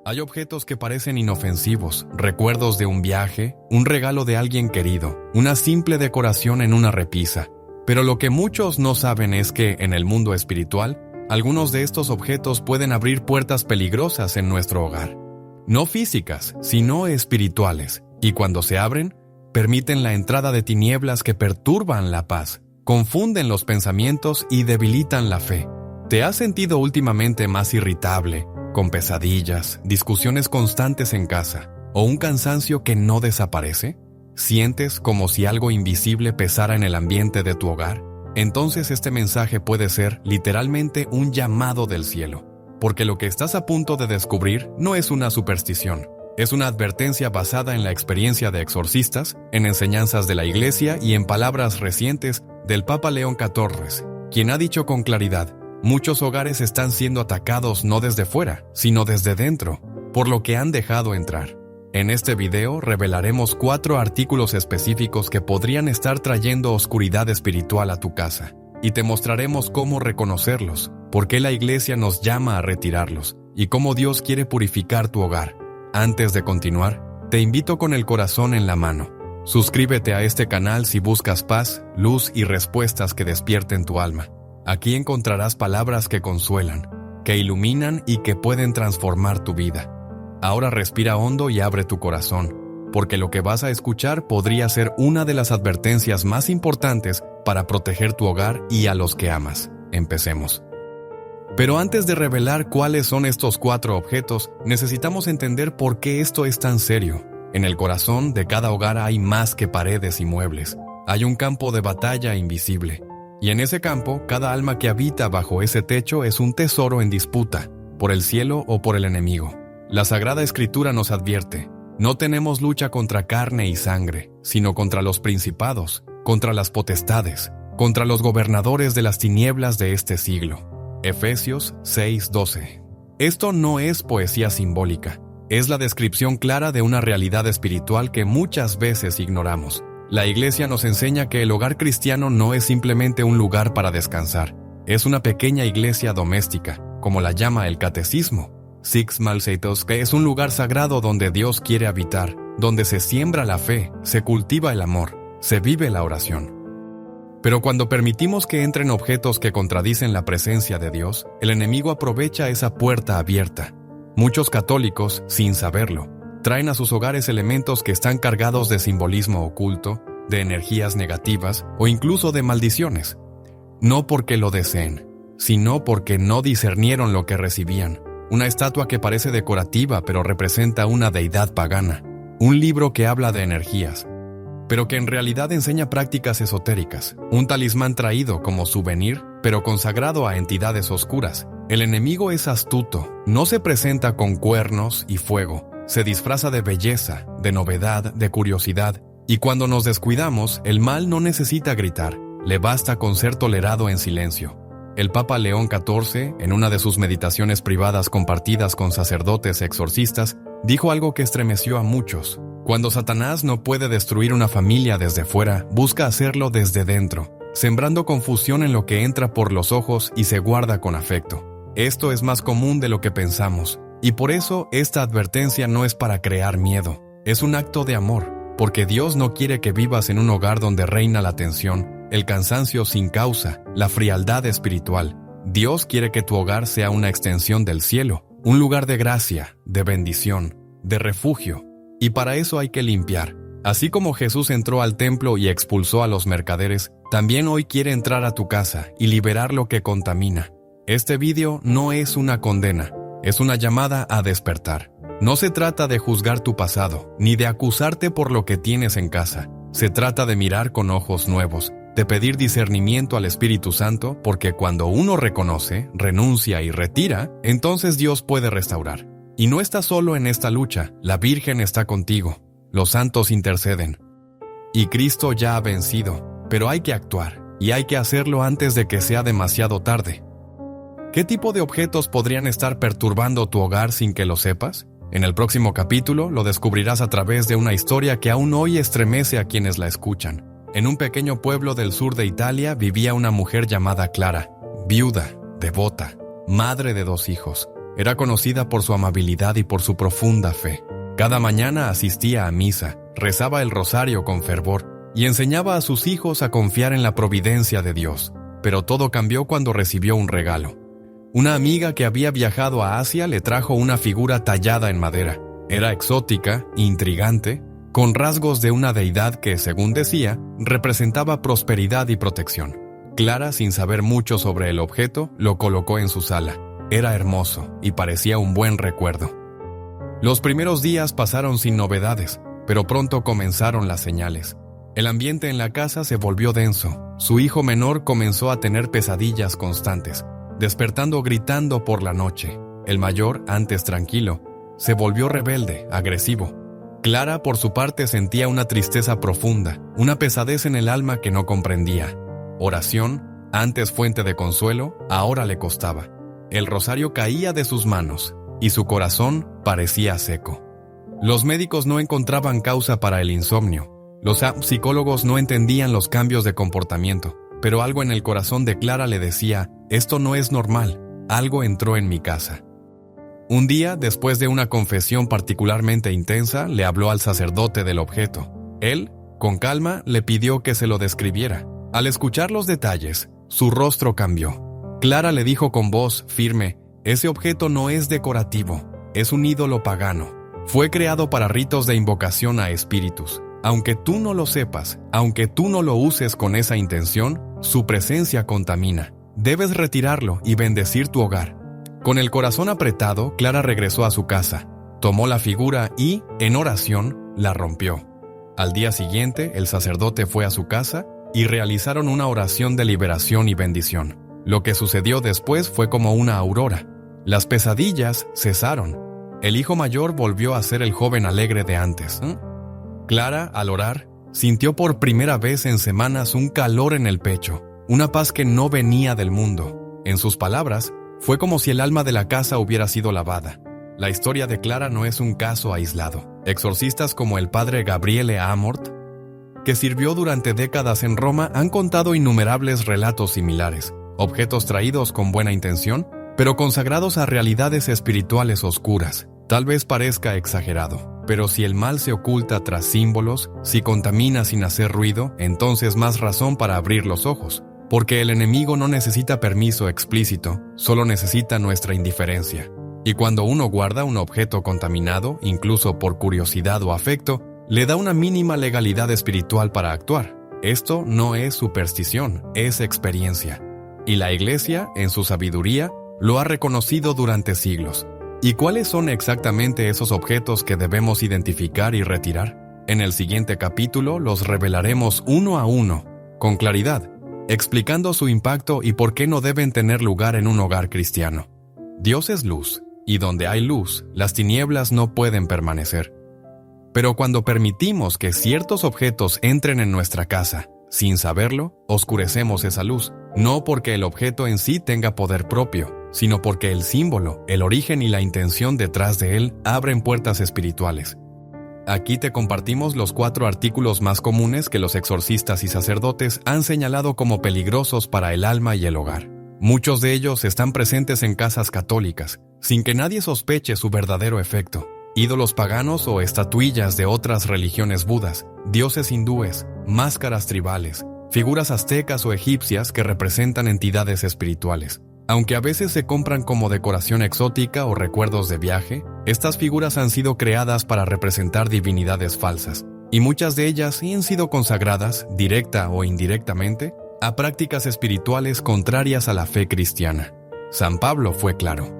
Hay objetos que parecen inofensivos, recuerdos de un viaje, un regalo de alguien querido, una simple decoración en una repisa. Pero lo que muchos no saben es que, en el mundo espiritual, algunos de estos objetos pueden abrir puertas peligrosas en nuestro hogar. No físicas, sino espirituales, y cuando se abren, permiten la entrada de tinieblas que perturban la paz, confunden los pensamientos y debilitan la fe. ¿Te has sentido últimamente más irritable, con pesadillas, discusiones constantes en casa, o un cansancio que no desaparece? ¿Sientes como si algo invisible pesara en el ambiente de tu hogar? Entonces este mensaje puede ser literalmente un llamado del cielo, porque lo que estás a punto de descubrir no es una superstición. Es una advertencia basada en la experiencia de exorcistas, en enseñanzas de la Iglesia y en palabras recientes del Papa León XIV, quien ha dicho con claridad: muchos hogares están siendo atacados no desde fuera, sino desde dentro, por lo que han dejado entrar. En este video revelaremos 4 artículos específicos que podrían estar trayendo oscuridad espiritual a tu casa, y te mostraremos cómo reconocerlos, por qué la Iglesia nos llama a retirarlos, y cómo Dios quiere purificar tu hogar. Antes de continuar, te invito con el corazón en la mano. Suscríbete a este canal si buscas paz, luz y respuestas que despierten tu alma. Aquí encontrarás palabras que consuelan, que iluminan y que pueden transformar tu vida. Ahora respira hondo y abre tu corazón, porque lo que vas a escuchar podría ser una de las advertencias más importantes para proteger tu hogar y a los que amas. Empecemos. Pero antes de revelar cuáles son estos 4 objetos, necesitamos entender por qué esto es tan serio. En el corazón de cada hogar hay más que paredes y muebles. Hay un campo de batalla invisible. Y en ese campo, cada alma que habita bajo ese techo es un tesoro en disputa, por el cielo o por el enemigo. La Sagrada Escritura nos advierte: no tenemos lucha contra carne y sangre, sino contra los principados, contra las potestades, contra los gobernadores de las tinieblas de este siglo. Efesios 6:12. Esto no es poesía simbólica, es la descripción clara de una realidad espiritual que muchas veces ignoramos. La Iglesia nos enseña que el hogar cristiano no es simplemente un lugar para descansar, es una pequeña iglesia doméstica, como la llama el Catecismo. Six Malseitos, que es un lugar sagrado donde Dios quiere habitar, donde se siembra la fe, se cultiva el amor, se vive la oración. Pero cuando permitimos que entren objetos que contradicen la presencia de Dios, el enemigo aprovecha esa puerta abierta. Muchos católicos, sin saberlo, traen a sus hogares elementos que están cargados de simbolismo oculto, de energías negativas o incluso de maldiciones. No porque lo deseen, sino porque no discernieron lo que recibían. Una estatua que parece decorativa pero representa una deidad pagana. Un libro que habla de energías, pero que en realidad enseña prácticas esotéricas. Un talismán traído como souvenir, pero consagrado a entidades oscuras. El enemigo es astuto, no se presenta con cuernos y fuego. Se disfraza de belleza, de novedad, de curiosidad. Y cuando nos descuidamos, el mal no necesita gritar, le basta con ser tolerado en silencio. El Papa León XIV, en una de sus meditaciones privadas compartidas con sacerdotes exorcistas, dijo algo que estremeció a muchos. Cuando Satanás no puede destruir una familia desde fuera, busca hacerlo desde dentro, sembrando confusión en lo que entra por los ojos y se guarda con afecto. Esto es más común de lo que pensamos, y por eso esta advertencia no es para crear miedo, es un acto de amor, porque Dios no quiere que vivas en un hogar donde reina la tensión, el cansancio sin causa, la frialdad espiritual. Dios quiere que tu hogar sea una extensión del cielo, un lugar de gracia, de bendición, de refugio. Y para eso hay que limpiar. Así como Jesús entró al templo y expulsó a los mercaderes, también hoy quiere entrar a tu casa y liberar lo que contamina. Este video no es una condena, es una llamada a despertar. No se trata de juzgar tu pasado, ni de acusarte por lo que tienes en casa. Se trata de mirar con ojos nuevos, de pedir discernimiento al Espíritu Santo, porque cuando uno reconoce, renuncia y retira, entonces Dios puede restaurar. Y no estás solo en esta lucha, la Virgen está contigo, los santos interceden. Y Cristo ya ha vencido, pero hay que actuar, y hay que hacerlo antes de que sea demasiado tarde. ¿Qué tipo de objetos podrían estar perturbando tu hogar sin que lo sepas? En el próximo capítulo lo descubrirás a través de una historia que aún hoy estremece a quienes la escuchan. En un pequeño pueblo del sur de Italia vivía una mujer llamada Clara, viuda, devota, madre de 2 hijos. Era conocida por su amabilidad y por su profunda fe. Cada mañana asistía a misa, rezaba el rosario con fervor y enseñaba a sus hijos a confiar en la providencia de Dios. Pero todo cambió cuando recibió un regalo. Una amiga que había viajado a Asia le trajo una figura tallada en madera. Era exótica, intrigante, con rasgos de una deidad que, según decía, representaba prosperidad y protección. Clara, sin saber mucho sobre el objeto, lo colocó en su sala. Era hermoso y parecía un buen recuerdo. Los primeros días pasaron sin novedades, pero pronto comenzaron las señales. El ambiente en la casa se volvió denso. Su hijo menor comenzó a tener pesadillas constantes, despertando gritando por la noche. El mayor, antes tranquilo, se volvió rebelde, agresivo. Clara, por su parte, sentía una tristeza profunda, una pesadez en el alma que no comprendía. Oración, antes fuente de consuelo, ahora le costaba. El rosario caía de sus manos y su corazón parecía seco. Los médicos no encontraban causa para el insomnio. Los psicólogos no entendían los cambios de comportamiento, pero algo en el corazón de Clara le decía: esto no es normal, algo entró en mi casa. Un día, después de una confesión particularmente intensa, le habló al sacerdote del objeto. Él, con calma, le pidió que se lo describiera. Al escuchar los detalles, su rostro cambió. Clara le dijo con voz firme: ese objeto no es decorativo, es un ídolo pagano. Fue creado para ritos de invocación a espíritus. Aunque tú no lo sepas, aunque tú no lo uses con esa intención, su presencia contamina. Debes retirarlo y bendecir tu hogar. Con el corazón apretado, Clara regresó a su casa, tomó la figura y, en oración, la rompió. Al día siguiente, el sacerdote fue a su casa y realizaron una oración de liberación y bendición. Lo que sucedió después fue como una aurora. Las pesadillas cesaron. El hijo mayor volvió a ser el joven alegre de antes. Clara, al orar, sintió por primera vez en semanas un calor en el pecho, una paz que no venía del mundo. En sus palabras, fue como si el alma de la casa hubiera sido lavada. La historia de Clara no es un caso aislado. Exorcistas como el padre Gabriele Amort, que sirvió durante décadas en Roma, han contado innumerables relatos similares. Objetos traídos con buena intención, pero consagrados a realidades espirituales oscuras. Tal vez parezca exagerado, pero si el mal se oculta tras símbolos, si contamina sin hacer ruido, entonces más razón para abrir los ojos. Porque el enemigo no necesita permiso explícito, solo necesita nuestra indiferencia. Y cuando uno guarda un objeto contaminado, incluso por curiosidad o afecto, le da una mínima legalidad espiritual para actuar. Esto no es superstición, es experiencia. Y la Iglesia, en su sabiduría, lo ha reconocido durante siglos. ¿Y cuáles son exactamente esos objetos que debemos identificar y retirar? En el siguiente capítulo los revelaremos uno a uno, con claridad, explicando su impacto y por qué no deben tener lugar en un hogar cristiano. Dios es luz, y donde hay luz, las tinieblas no pueden permanecer. Pero cuando permitimos que ciertos objetos entren en nuestra casa, sin saberlo, oscurecemos esa luz, no porque el objeto en sí tenga poder propio, sino porque el símbolo, el origen y la intención detrás de él abren puertas espirituales. Aquí te compartimos los 4 artículos más comunes que los exorcistas y sacerdotes han señalado como peligrosos para el alma y el hogar. Muchos de ellos están presentes en casas católicas, sin que nadie sospeche su verdadero efecto. Ídolos paganos o estatuillas de otras religiones budas, dioses hindúes, máscaras tribales, figuras aztecas o egipcias que representan entidades espirituales. Aunque a veces se compran como decoración exótica o recuerdos de viaje, estas figuras han sido creadas para representar divinidades falsas, y muchas de ellas han sido consagradas, directa o indirectamente, a prácticas espirituales contrarias a la fe cristiana. San Pablo fue claro: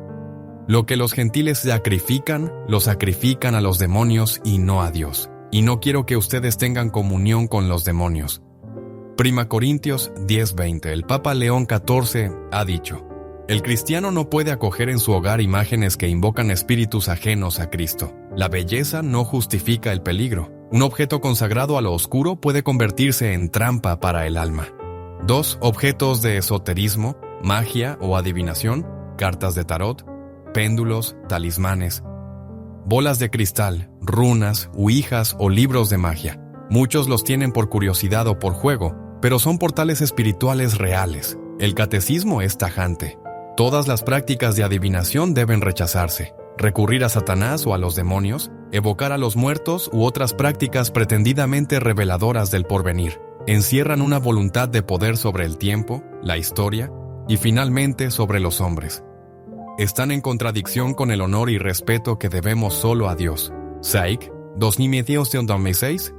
lo que los gentiles sacrifican, lo sacrifican a los demonios y no a Dios, y no quiero que ustedes tengan comunión con los demonios. 1 Corintios 10:20. El Papa León XIV ha dicho: el cristiano no puede acoger en su hogar imágenes que invocan espíritus ajenos a Cristo. La belleza no justifica el peligro. Un objeto consagrado a lo oscuro puede convertirse en trampa para el alma. 2. Objetos de esoterismo, magia o adivinación, cartas de tarot, péndulos, talismanes, bolas de cristal, runas, ouijas o libros de magia. Muchos los tienen por curiosidad o por juego, pero son portales espirituales reales. El catecismo es tajante. Todas las prácticas de adivinación deben rechazarse. Recurrir a Satanás o a los demonios, evocar a los muertos u otras prácticas pretendidamente reveladoras del porvenir, encierran una voluntad de poder sobre el tiempo, la historia y finalmente sobre los hombres. Están en contradicción con el honor y respeto que debemos solo a Dios. Psych 2016.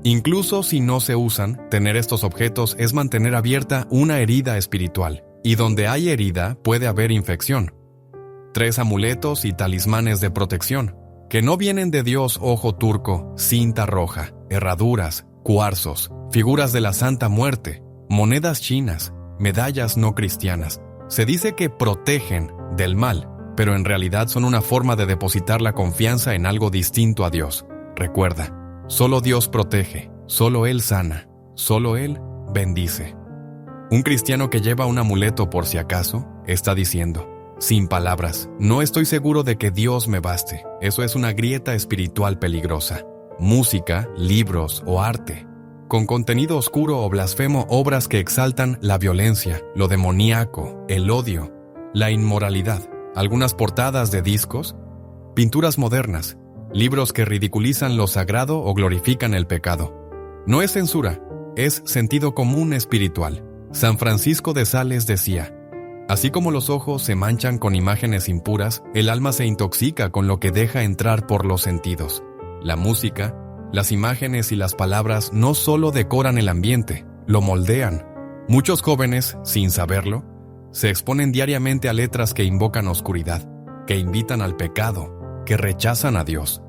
Incluso si no se usan, tener estos objetos es mantener abierta una herida espiritual, y donde hay herida puede haber infección. 3 amuletos y talismanes de protección, que no vienen de Dios: ojo turco, cinta roja, herraduras, cuarzos, figuras de la Santa Muerte, monedas chinas, medallas no cristianas. Se dice que protegen del mal, pero en realidad son una forma de depositar la confianza en algo distinto a Dios. Recuerda, solo Dios protege, solo Él sana, solo Él bendice. Un cristiano que lleva un amuleto por si acaso, está diciendo, sin palabras, no estoy seguro de que Dios me baste. Eso es una grieta espiritual peligrosa. Música, libros o arte, con contenido oscuro o blasfemo, obras que exaltan la violencia, lo demoníaco, el odio, la inmoralidad, algunas portadas de discos, pinturas modernas, libros que ridiculizan lo sagrado o glorifican el pecado. No es censura, es sentido común espiritual. San Francisco de Sales decía, así como los ojos se manchan con imágenes impuras, el alma se intoxica con lo que deja entrar por los sentidos. La música, las imágenes y las palabras no solo decoran el ambiente, lo moldean. Muchos jóvenes, sin saberlo, se exponen diariamente a letras que invocan oscuridad, que invitan al pecado, que rechazan a Dios.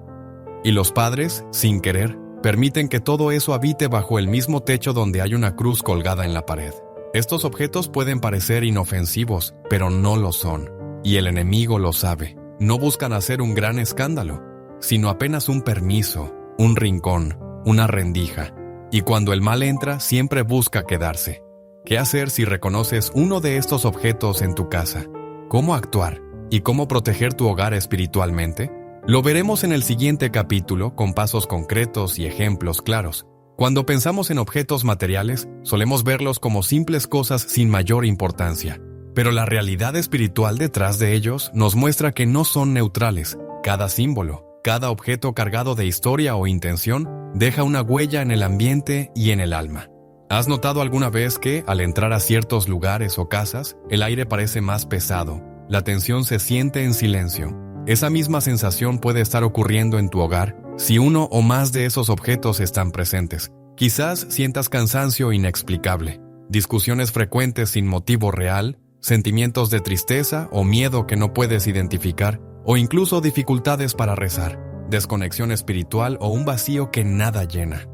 Y los padres, sin querer, permiten que todo eso habite bajo el mismo techo donde hay una cruz colgada en la pared. Estos objetos pueden parecer inofensivos, pero no lo son. Y el enemigo lo sabe. No buscan hacer un gran escándalo, sino apenas un permiso, un rincón, una rendija. Y cuando el mal entra, siempre busca quedarse. ¿Qué hacer si reconoces uno de estos objetos en tu casa? ¿Cómo actuar? ¿Y cómo proteger tu hogar espiritualmente? Lo veremos en el siguiente capítulo con pasos concretos y ejemplos claros. Cuando pensamos en objetos materiales, solemos verlos como simples cosas sin mayor importancia. Pero la realidad espiritual detrás de ellos nos muestra que no son neutrales. Cada símbolo, cada objeto cargado de historia o intención, deja una huella en el ambiente y en el alma. ¿Has notado alguna vez que, al entrar a ciertos lugares o casas, el aire parece más pesado, la tensión se siente en silencio? Esa misma sensación puede estar ocurriendo en tu hogar si uno o más de esos objetos están presentes. Quizás sientas cansancio inexplicable, discusiones frecuentes sin motivo real, sentimientos de tristeza o miedo que no puedes identificar, o incluso dificultades para rezar, desconexión espiritual o un vacío que nada llena.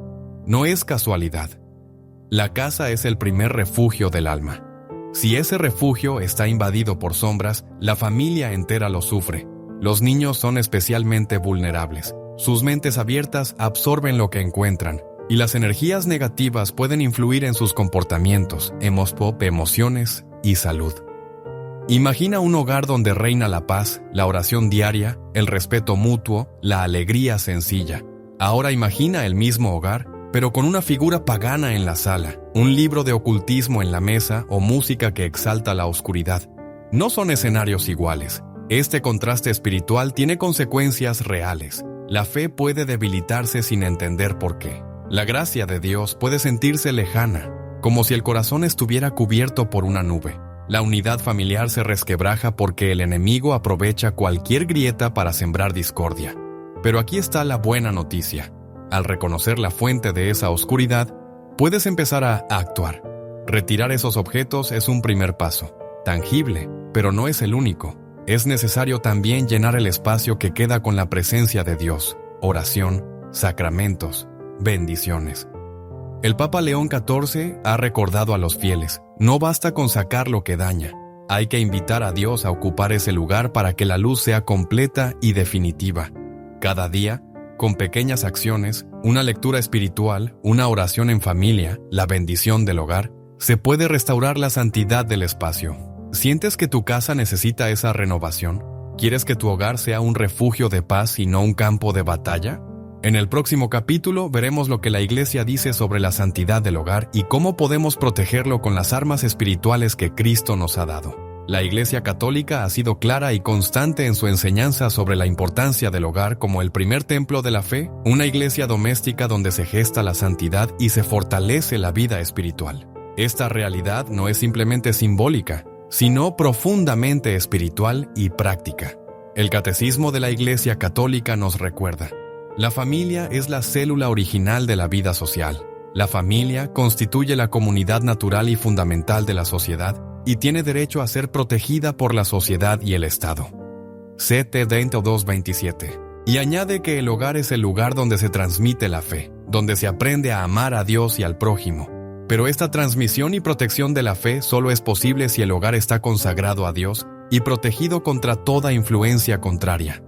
No es casualidad. La casa es el primer refugio del alma. Si ese refugio está invadido por sombras, la familia entera lo sufre. Los niños son especialmente vulnerables. Sus mentes abiertas absorben lo que encuentran, y las energías negativas pueden influir en sus comportamientos, emociones y salud. Imagina un hogar donde reina la paz, la oración diaria, el respeto mutuo, la alegría sencilla. Ahora imagina el mismo hogar, pero con una figura pagana en la sala, un libro de ocultismo en la mesa o música que exalta la oscuridad. No son escenarios iguales. Este contraste espiritual tiene consecuencias reales. La fe puede debilitarse sin entender por qué. La gracia de Dios puede sentirse lejana, como si el corazón estuviera cubierto por una nube. La unidad familiar se resquebraja porque el enemigo aprovecha cualquier grieta para sembrar discordia. Pero aquí está la buena noticia. Al reconocer la fuente de esa oscuridad, puedes empezar a actuar. Retirar esos objetos es un primer paso, tangible, pero no es el único. Es necesario también llenar el espacio que queda con la presencia de Dios, oración, sacramentos, bendiciones. El Papa León XIV ha recordado a los fieles, no basta con sacar lo que daña, hay que invitar a Dios a ocupar ese lugar para que la luz sea completa y definitiva. Cada día, con pequeñas acciones, una lectura espiritual, una oración en familia, la bendición del hogar, se puede restaurar la santidad del espacio. ¿Sientes que tu casa necesita esa renovación? ¿Quieres que tu hogar sea un refugio de paz y no un campo de batalla? En el próximo capítulo veremos lo que la Iglesia dice sobre la santidad del hogar y cómo podemos protegerlo con las armas espirituales que Cristo nos ha dado. La Iglesia Católica ha sido clara y constante en su enseñanza sobre la importancia del hogar como el primer templo de la fe, una iglesia doméstica donde se gesta la santidad y se fortalece la vida espiritual. Esta realidad no es simplemente simbólica, sino profundamente espiritual y práctica. El Catecismo de la Iglesia Católica nos recuerda: la familia es la célula original de la vida social. La familia constituye la comunidad natural y fundamental de la sociedad y tiene derecho a ser protegida por la sociedad y el Estado. Ct. 22:27. Y añade que el hogar es el lugar donde se transmite la fe, donde se aprende a amar a Dios y al prójimo. Pero esta transmisión y protección de la fe solo es posible si el hogar está consagrado a Dios y protegido contra toda influencia contraria.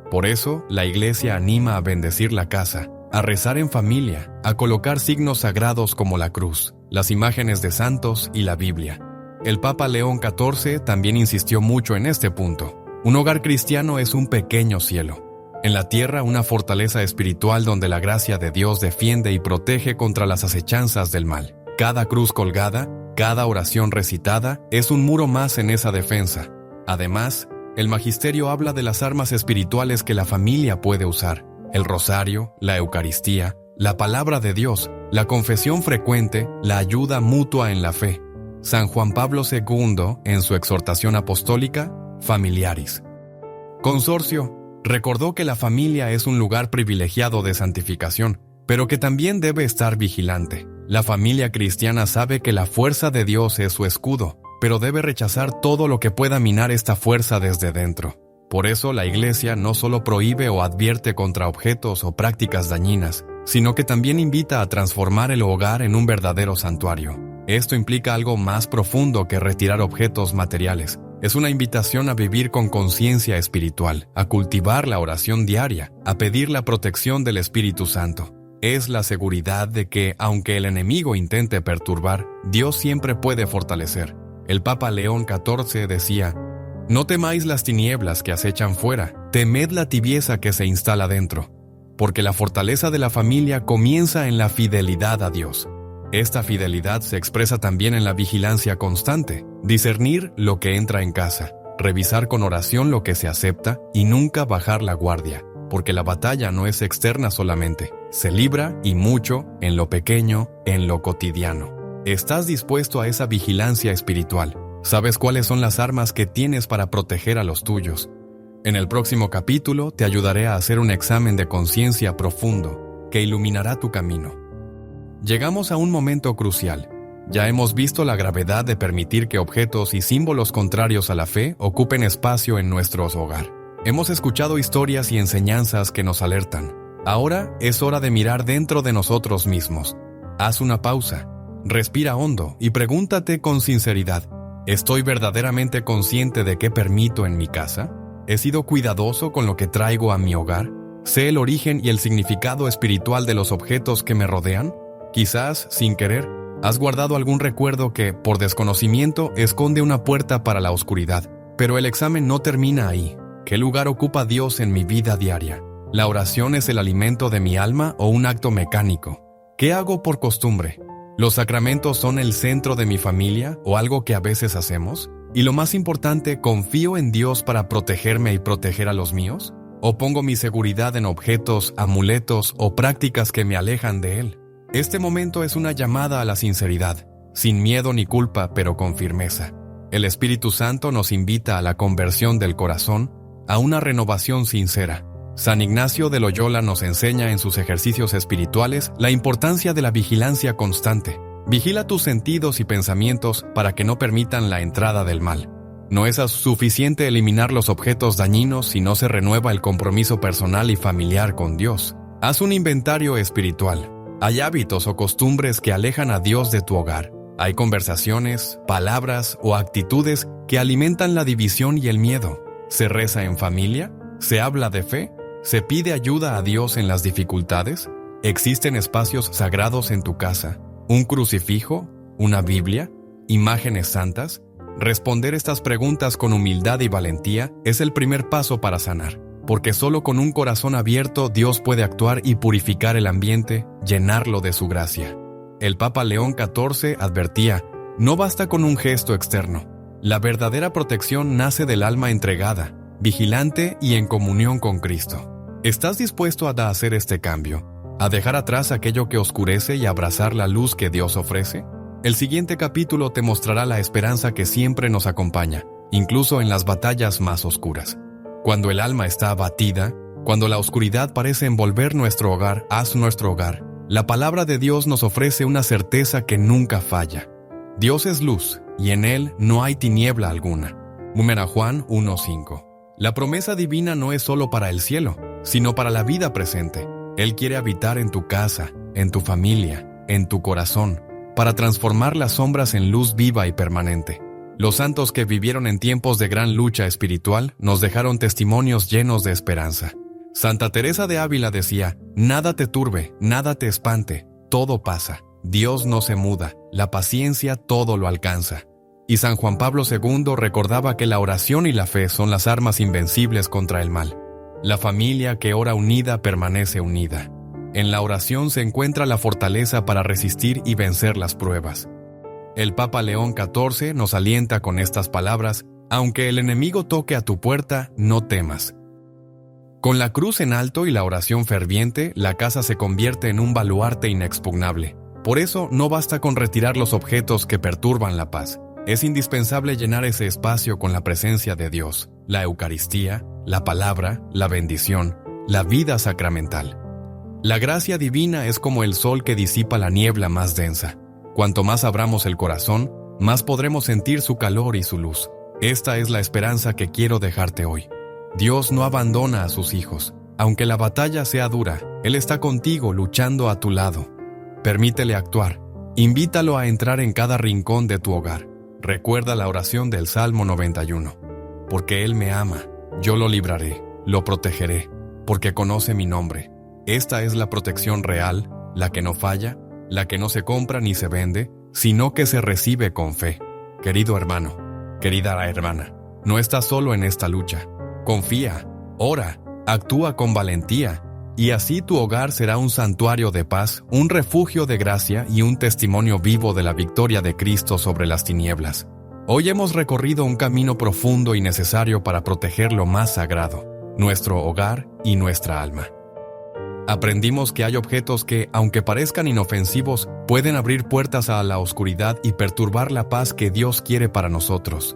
Por eso, la Iglesia anima a bendecir la casa, a rezar en familia, a colocar signos sagrados como la cruz, las imágenes de santos y la Biblia. El Papa León XIV también insistió mucho en este punto. Un hogar cristiano es un pequeño cielo. En la tierra, una fortaleza espiritual donde la gracia de Dios defiende y protege contra las acechanzas del mal. Cada cruz colgada, cada oración recitada, es un muro más en esa defensa. Además, el magisterio habla de las armas espirituales que la familia puede usar: el rosario, la Eucaristía, la palabra de Dios, la confesión frecuente, la ayuda mutua en la fe. San Juan Pablo II, en su exhortación apostólica, Familiaris Consortio, recordó que la familia es un lugar privilegiado de santificación, pero que también debe estar vigilante. La familia cristiana sabe que la fuerza de Dios es su escudo, pero debe rechazar todo lo que pueda minar esta fuerza desde dentro. Por eso la Iglesia no solo prohíbe o advierte contra objetos o prácticas dañinas, sino que también invita a transformar el hogar en un verdadero santuario. Esto implica algo más profundo que retirar objetos materiales. Es una invitación a vivir con conciencia espiritual, a cultivar la oración diaria, a pedir la protección del Espíritu Santo. Es la seguridad de que, aunque el enemigo intente perturbar, Dios siempre puede fortalecer. El Papa León XIV decía: «No temáis las tinieblas que acechan fuera, temed la tibieza que se instala dentro, porque la fortaleza de la familia comienza en la fidelidad a Dios». Esta fidelidad se expresa también en la vigilancia constante, discernir lo que entra en casa, revisar con oración lo que se acepta y nunca bajar la guardia, porque la batalla no es externa solamente, se libra y mucho en lo pequeño, en lo cotidiano. ¿Estás dispuesto a esa vigilancia espiritual? ¿Sabes cuáles son las armas que tienes para proteger a los tuyos? En el próximo capítulo te ayudaré a hacer un examen de conciencia profundo que iluminará tu camino. Llegamos a un momento crucial. Ya hemos visto la gravedad de permitir que objetos y símbolos contrarios a la fe ocupen espacio en nuestro hogar. Hemos escuchado historias y enseñanzas que nos alertan. Ahora es hora de mirar dentro de nosotros mismos. Haz una pausa, respira hondo y pregúntate con sinceridad: ¿estoy verdaderamente consciente de qué permito en mi casa? ¿He sido cuidadoso con lo que traigo a mi hogar? ¿Sé el origen y el significado espiritual de los objetos que me rodean? Quizás, sin querer, has guardado algún recuerdo que, por desconocimiento, esconde una puerta para la oscuridad. Pero el examen no termina ahí. ¿Qué lugar ocupa Dios en mi vida diaria? ¿La oración es el alimento de mi alma o un acto mecánico? ¿Qué hago por costumbre? ¿Los sacramentos son el centro de mi familia o algo que a veces hacemos? Y lo más importante, ¿confío en Dios para protegerme y proteger a los míos? ¿O pongo mi seguridad en objetos, amuletos o prácticas que me alejan de Él? Este momento es una llamada a la sinceridad, sin miedo ni culpa, pero con firmeza. El Espíritu Santo nos invita a la conversión del corazón, a una renovación sincera. San Ignacio de Loyola nos enseña en sus ejercicios espirituales la importancia de la vigilancia constante. Vigila tus sentidos y pensamientos para que no permitan la entrada del mal. No es suficiente eliminar los objetos dañinos si no se renueva el compromiso personal y familiar con Dios. Haz un inventario espiritual. Hay hábitos o costumbres que alejan a Dios de tu hogar. Hay conversaciones, palabras o actitudes que alimentan la división y el miedo. ¿Se reza en familia? ¿Se habla de fe? ¿Se pide ayuda a Dios en las dificultades? ¿Existen espacios sagrados en tu casa? ¿Un crucifijo? ¿Una Biblia? ¿Imágenes santas? Responder estas preguntas con humildad y valentía es el primer paso para sanar, porque solo con un corazón abierto Dios puede actuar y purificar el ambiente, llenarlo de su gracia. El Papa León XIV advertía: no basta con un gesto externo. La verdadera protección nace del alma entregada, vigilante y en comunión con Cristo. ¿Estás dispuesto a hacer este cambio? ¿A dejar atrás aquello que oscurece y abrazar la luz que Dios ofrece? El siguiente capítulo te mostrará la esperanza que siempre nos acompaña, incluso en las batallas más oscuras. Cuando el alma está abatida, cuando la oscuridad parece envolver nuestro hogar, la palabra de Dios nos ofrece una certeza que nunca falla. Dios es luz, y en Él no hay tiniebla alguna. Juan 1:5. La promesa divina no es solo para el cielo, sino para la vida presente. Él quiere habitar en tu casa, en tu familia, en tu corazón, para transformar las sombras en luz viva y permanente. Los santos que vivieron en tiempos de gran lucha espiritual nos dejaron testimonios llenos de esperanza. Santa Teresa de Ávila decía: nada te turbe, nada te espante, todo pasa. Dios no se muda, la paciencia todo lo alcanza. Y San Juan Pablo II recordaba que la oración y la fe son las armas invencibles contra el mal. La familia que ora unida permanece unida. En la oración se encuentra la fortaleza para resistir y vencer las pruebas. El Papa León XIV nos alienta con estas palabras: aunque el enemigo toque a tu puerta, no temas. Con la cruz en alto y la oración ferviente, la casa se convierte en un baluarte inexpugnable. Por eso no basta con retirar los objetos que perturban la paz. Es indispensable llenar ese espacio con la presencia de Dios, la Eucaristía, la palabra, la bendición, la vida sacramental. La gracia divina es como el sol que disipa la niebla más densa. Cuanto más abramos el corazón, más podremos sentir su calor y su luz. Esta es la esperanza que quiero dejarte hoy. Dios no abandona a sus hijos. Aunque la batalla sea dura, Él está contigo luchando a tu lado. Permítele actuar. Invítalo a entrar en cada rincón de tu hogar. Recuerda la oración del Salmo 91. Porque Él me ama, yo lo libraré, lo protegeré, porque conoce mi nombre. Esta es la protección real, la que no falla, la que no se compra ni se vende, sino que se recibe con fe. Querido hermano, querida hermana, no estás solo en esta lucha. Confía, ora, actúa con valentía, y así tu hogar será un santuario de paz, un refugio de gracia y un testimonio vivo de la victoria de Cristo sobre las tinieblas. Hoy hemos recorrido un camino profundo y necesario para proteger lo más sagrado, nuestro hogar y nuestra alma. Aprendimos que hay objetos que, aunque parezcan inofensivos, pueden abrir puertas a la oscuridad y perturbar la paz que Dios quiere para nosotros.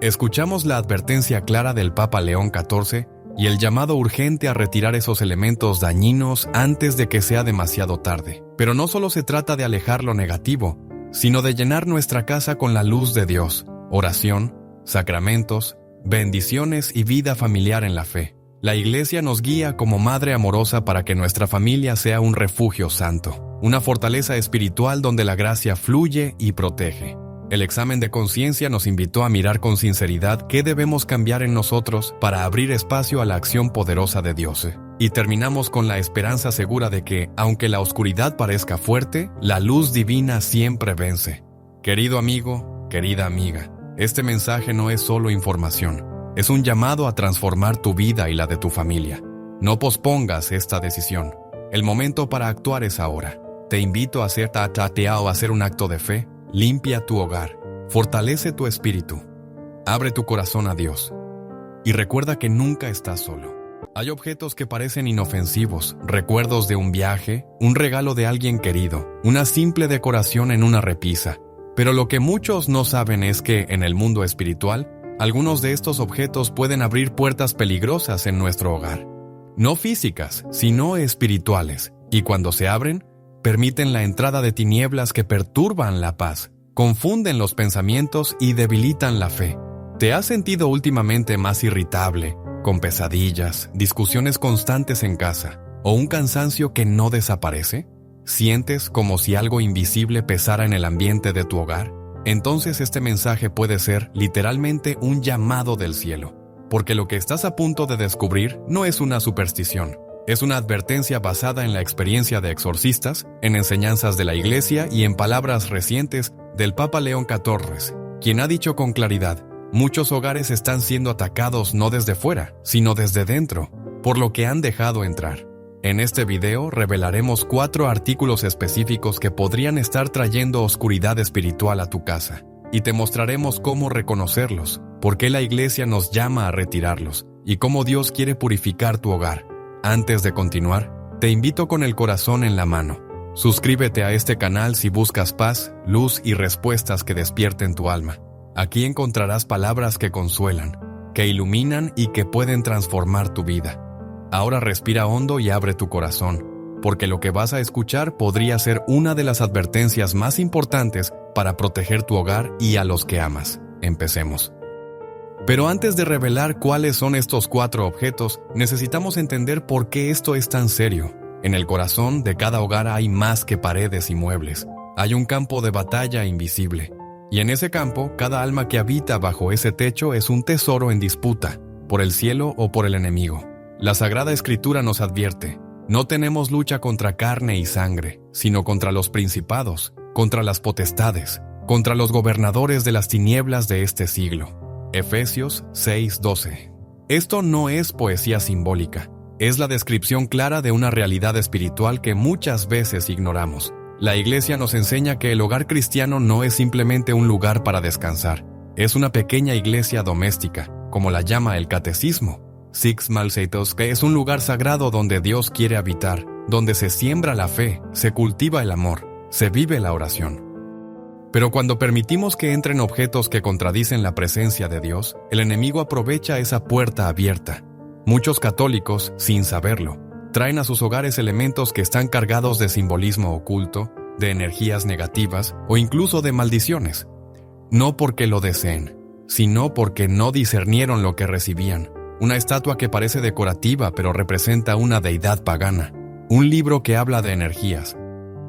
Escuchamos la advertencia clara del Papa León XIV y el llamado urgente a retirar esos elementos dañinos antes de que sea demasiado tarde. Pero no solo se trata de alejar lo negativo, sino de llenar nuestra casa con la luz de Dios, oración, sacramentos, bendiciones y vida familiar en la fe. La Iglesia nos guía como madre amorosa para que nuestra familia sea un refugio santo, una fortaleza espiritual donde la gracia fluye y protege. El examen de conciencia nos invitó a mirar con sinceridad qué debemos cambiar en nosotros para abrir espacio a la acción poderosa de Dios. Y terminamos con la esperanza segura de que, aunque la oscuridad parezca fuerte, la luz divina siempre vence. Querido amigo, querida amiga, este mensaje no es solo información, es un llamado a transformar tu vida y la de tu familia. No pospongas esta decisión. El momento para actuar es ahora. Te invito a hacer un acto de fe. Limpia tu hogar, fortalece tu espíritu, abre tu corazón a Dios y recuerda que nunca estás solo. Hay objetos que parecen inofensivos, recuerdos de un viaje, un regalo de alguien querido, una simple decoración en una repisa. Pero lo que muchos no saben es que, en el mundo espiritual, algunos de estos objetos pueden abrir puertas peligrosas en nuestro hogar. No físicas, sino espirituales, y cuando se abren, permiten la entrada de tinieblas que perturban la paz, confunden los pensamientos y debilitan la fe. ¿Te has sentido últimamente más irritable, con pesadillas, discusiones constantes en casa, o un cansancio que no desaparece? ¿Sientes como si algo invisible pesara en el ambiente de tu hogar? Entonces este mensaje puede ser literalmente un llamado del cielo, porque lo que estás a punto de descubrir no es una superstición. Es una advertencia basada en la experiencia de exorcistas, en enseñanzas de la Iglesia y en palabras recientes del Papa León XIV, quien ha dicho con claridad: muchos hogares están siendo atacados no desde fuera, sino desde dentro, por lo que han dejado entrar. En este video revelaremos 4 artículos específicos que podrían estar trayendo oscuridad espiritual a tu casa y te mostraremos cómo reconocerlos, por qué la iglesia nos llama a retirarlos y cómo Dios quiere purificar tu hogar. Antes de continuar, te invito con el corazón en la mano. Suscríbete a este canal si buscas paz, luz y respuestas que despierten tu alma. Aquí encontrarás palabras que consuelan, que iluminan y que pueden transformar tu vida. Ahora respira hondo y abre tu corazón, porque lo que vas a escuchar podría ser una de las advertencias más importantes para proteger tu hogar y a los que amas. Empecemos. Pero antes de revelar cuáles son estos 4 objetos, necesitamos entender por qué esto es tan serio. En el corazón de cada hogar hay más que paredes y muebles. Hay un campo de batalla invisible. Y en ese campo, cada alma que habita bajo ese techo es un tesoro en disputa, por el cielo o por el enemigo. La Sagrada Escritura nos advierte: no tenemos lucha contra carne y sangre, sino contra los principados, contra las potestades, contra los gobernadores de las tinieblas de este siglo. Efesios 6:12. Esto no es poesía simbólica, es la descripción clara de una realidad espiritual que muchas veces ignoramos. La Iglesia nos enseña que el hogar cristiano no es simplemente un lugar para descansar, es una pequeña iglesia doméstica, como la llama el Catecismo. Six Malseitos, que es un lugar sagrado donde Dios quiere habitar, donde se siembra la fe, se cultiva el amor, se vive la oración. Pero cuando permitimos que entren objetos que contradicen la presencia de Dios, el enemigo aprovecha esa puerta abierta. Muchos católicos, sin saberlo, traen a sus hogares elementos que están cargados de simbolismo oculto, de energías negativas o incluso de maldiciones. No porque lo deseen, sino porque no discernieron lo que recibían. Una estatua que parece decorativa pero representa una deidad pagana. Un libro que habla de energías,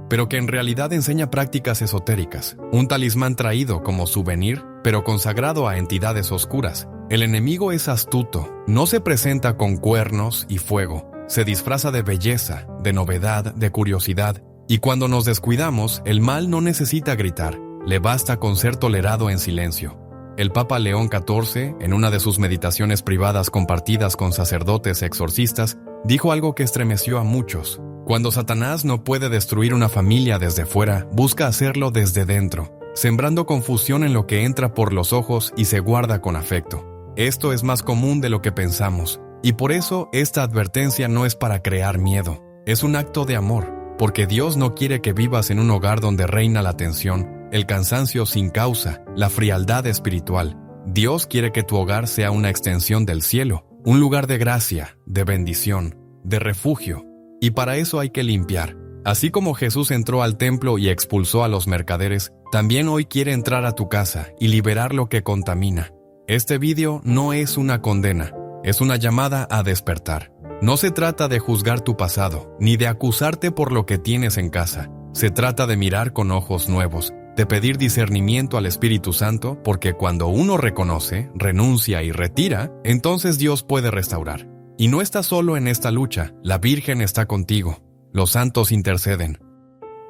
pero que en realidad enseña prácticas esotéricas. Un talismán traído como souvenir, pero consagrado a entidades oscuras. El enemigo es astuto, no se presenta con cuernos y fuego. Se disfraza de belleza, de novedad, de curiosidad. Y cuando nos descuidamos, el mal no necesita gritar, le basta con ser tolerado en silencio. El Papa León XIV, en una de sus meditaciones privadas compartidas con sacerdotes exorcistas, dijo algo que estremeció a muchos. Cuando Satanás no puede destruir una familia desde fuera, busca hacerlo desde dentro, sembrando confusión en lo que entra por los ojos y se guarda con afecto. Esto es más común de lo que pensamos, y por eso esta advertencia no es para crear miedo, es un acto de amor, porque Dios no quiere que vivas en un hogar donde reina la tensión, el cansancio sin causa, la frialdad espiritual. Dios quiere que tu hogar sea una extensión del cielo, un lugar de gracia, de bendición, de refugio. Y para eso hay que limpiar. Así como Jesús entró al templo y expulsó a los mercaderes, también hoy quiere entrar a tu casa y liberar lo que contamina. Este vídeo no es una condena, es una llamada a despertar. No se trata de juzgar tu pasado, ni de acusarte por lo que tienes en casa. Se trata de mirar con ojos nuevos, de pedir discernimiento al Espíritu Santo, porque cuando uno reconoce, renuncia y retira, entonces Dios puede restaurar. Y no estás solo en esta lucha, la Virgen está contigo, los santos interceden.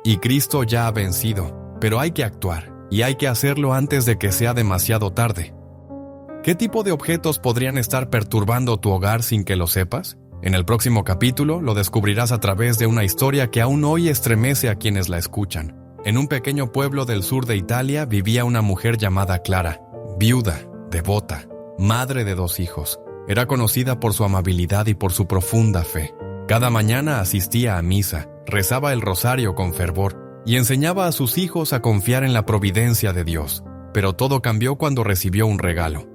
Y Cristo ya ha vencido, pero hay que actuar, y hay que hacerlo antes de que sea demasiado tarde. ¿Qué tipo de objetos podrían estar perturbando tu hogar sin que lo sepas? En el próximo capítulo lo descubrirás a través de una historia que aún hoy estremece a quienes la escuchan. En un pequeño pueblo del sur de Italia vivía una mujer llamada Clara, viuda, devota, madre de 2 hijos. Era conocida por su amabilidad y por su profunda fe. Cada mañana asistía a misa, rezaba el rosario con fervor y enseñaba a sus hijos a confiar en la providencia de Dios. Pero todo cambió cuando recibió un regalo.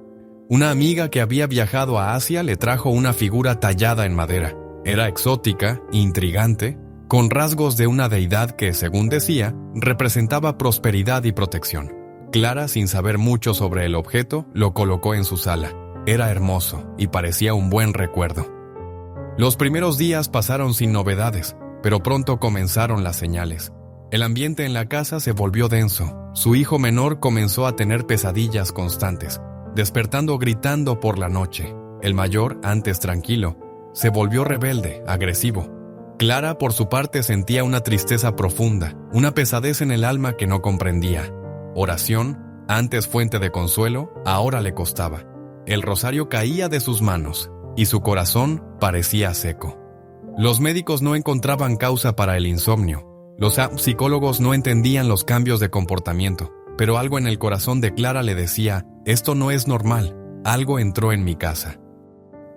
Una amiga que había viajado a Asia le trajo una figura tallada en madera. Era exótica, intrigante, con rasgos de una deidad que, según decía, representaba prosperidad y protección. Clara, sin saber mucho sobre el objeto, lo colocó en su sala. Era hermoso y parecía un buen recuerdo. Los primeros días pasaron sin novedades, pero pronto comenzaron las señales. El ambiente en la casa se volvió denso. Su hijo menor comenzó a tener pesadillas constantes, despertando gritando por la noche. El mayor, antes tranquilo, se volvió rebelde, agresivo. Clara, por su parte, sentía una tristeza profunda, una pesadez en el alma que no comprendía. Oración, antes fuente de consuelo, ahora le costaba. El rosario caía de sus manos, y su corazón parecía seco. Los médicos no encontraban causa para el insomnio. Los psicólogos no entendían los cambios de comportamiento. pero algo en el corazón de Clara le decía, esto no es normal, algo entró en mi casa.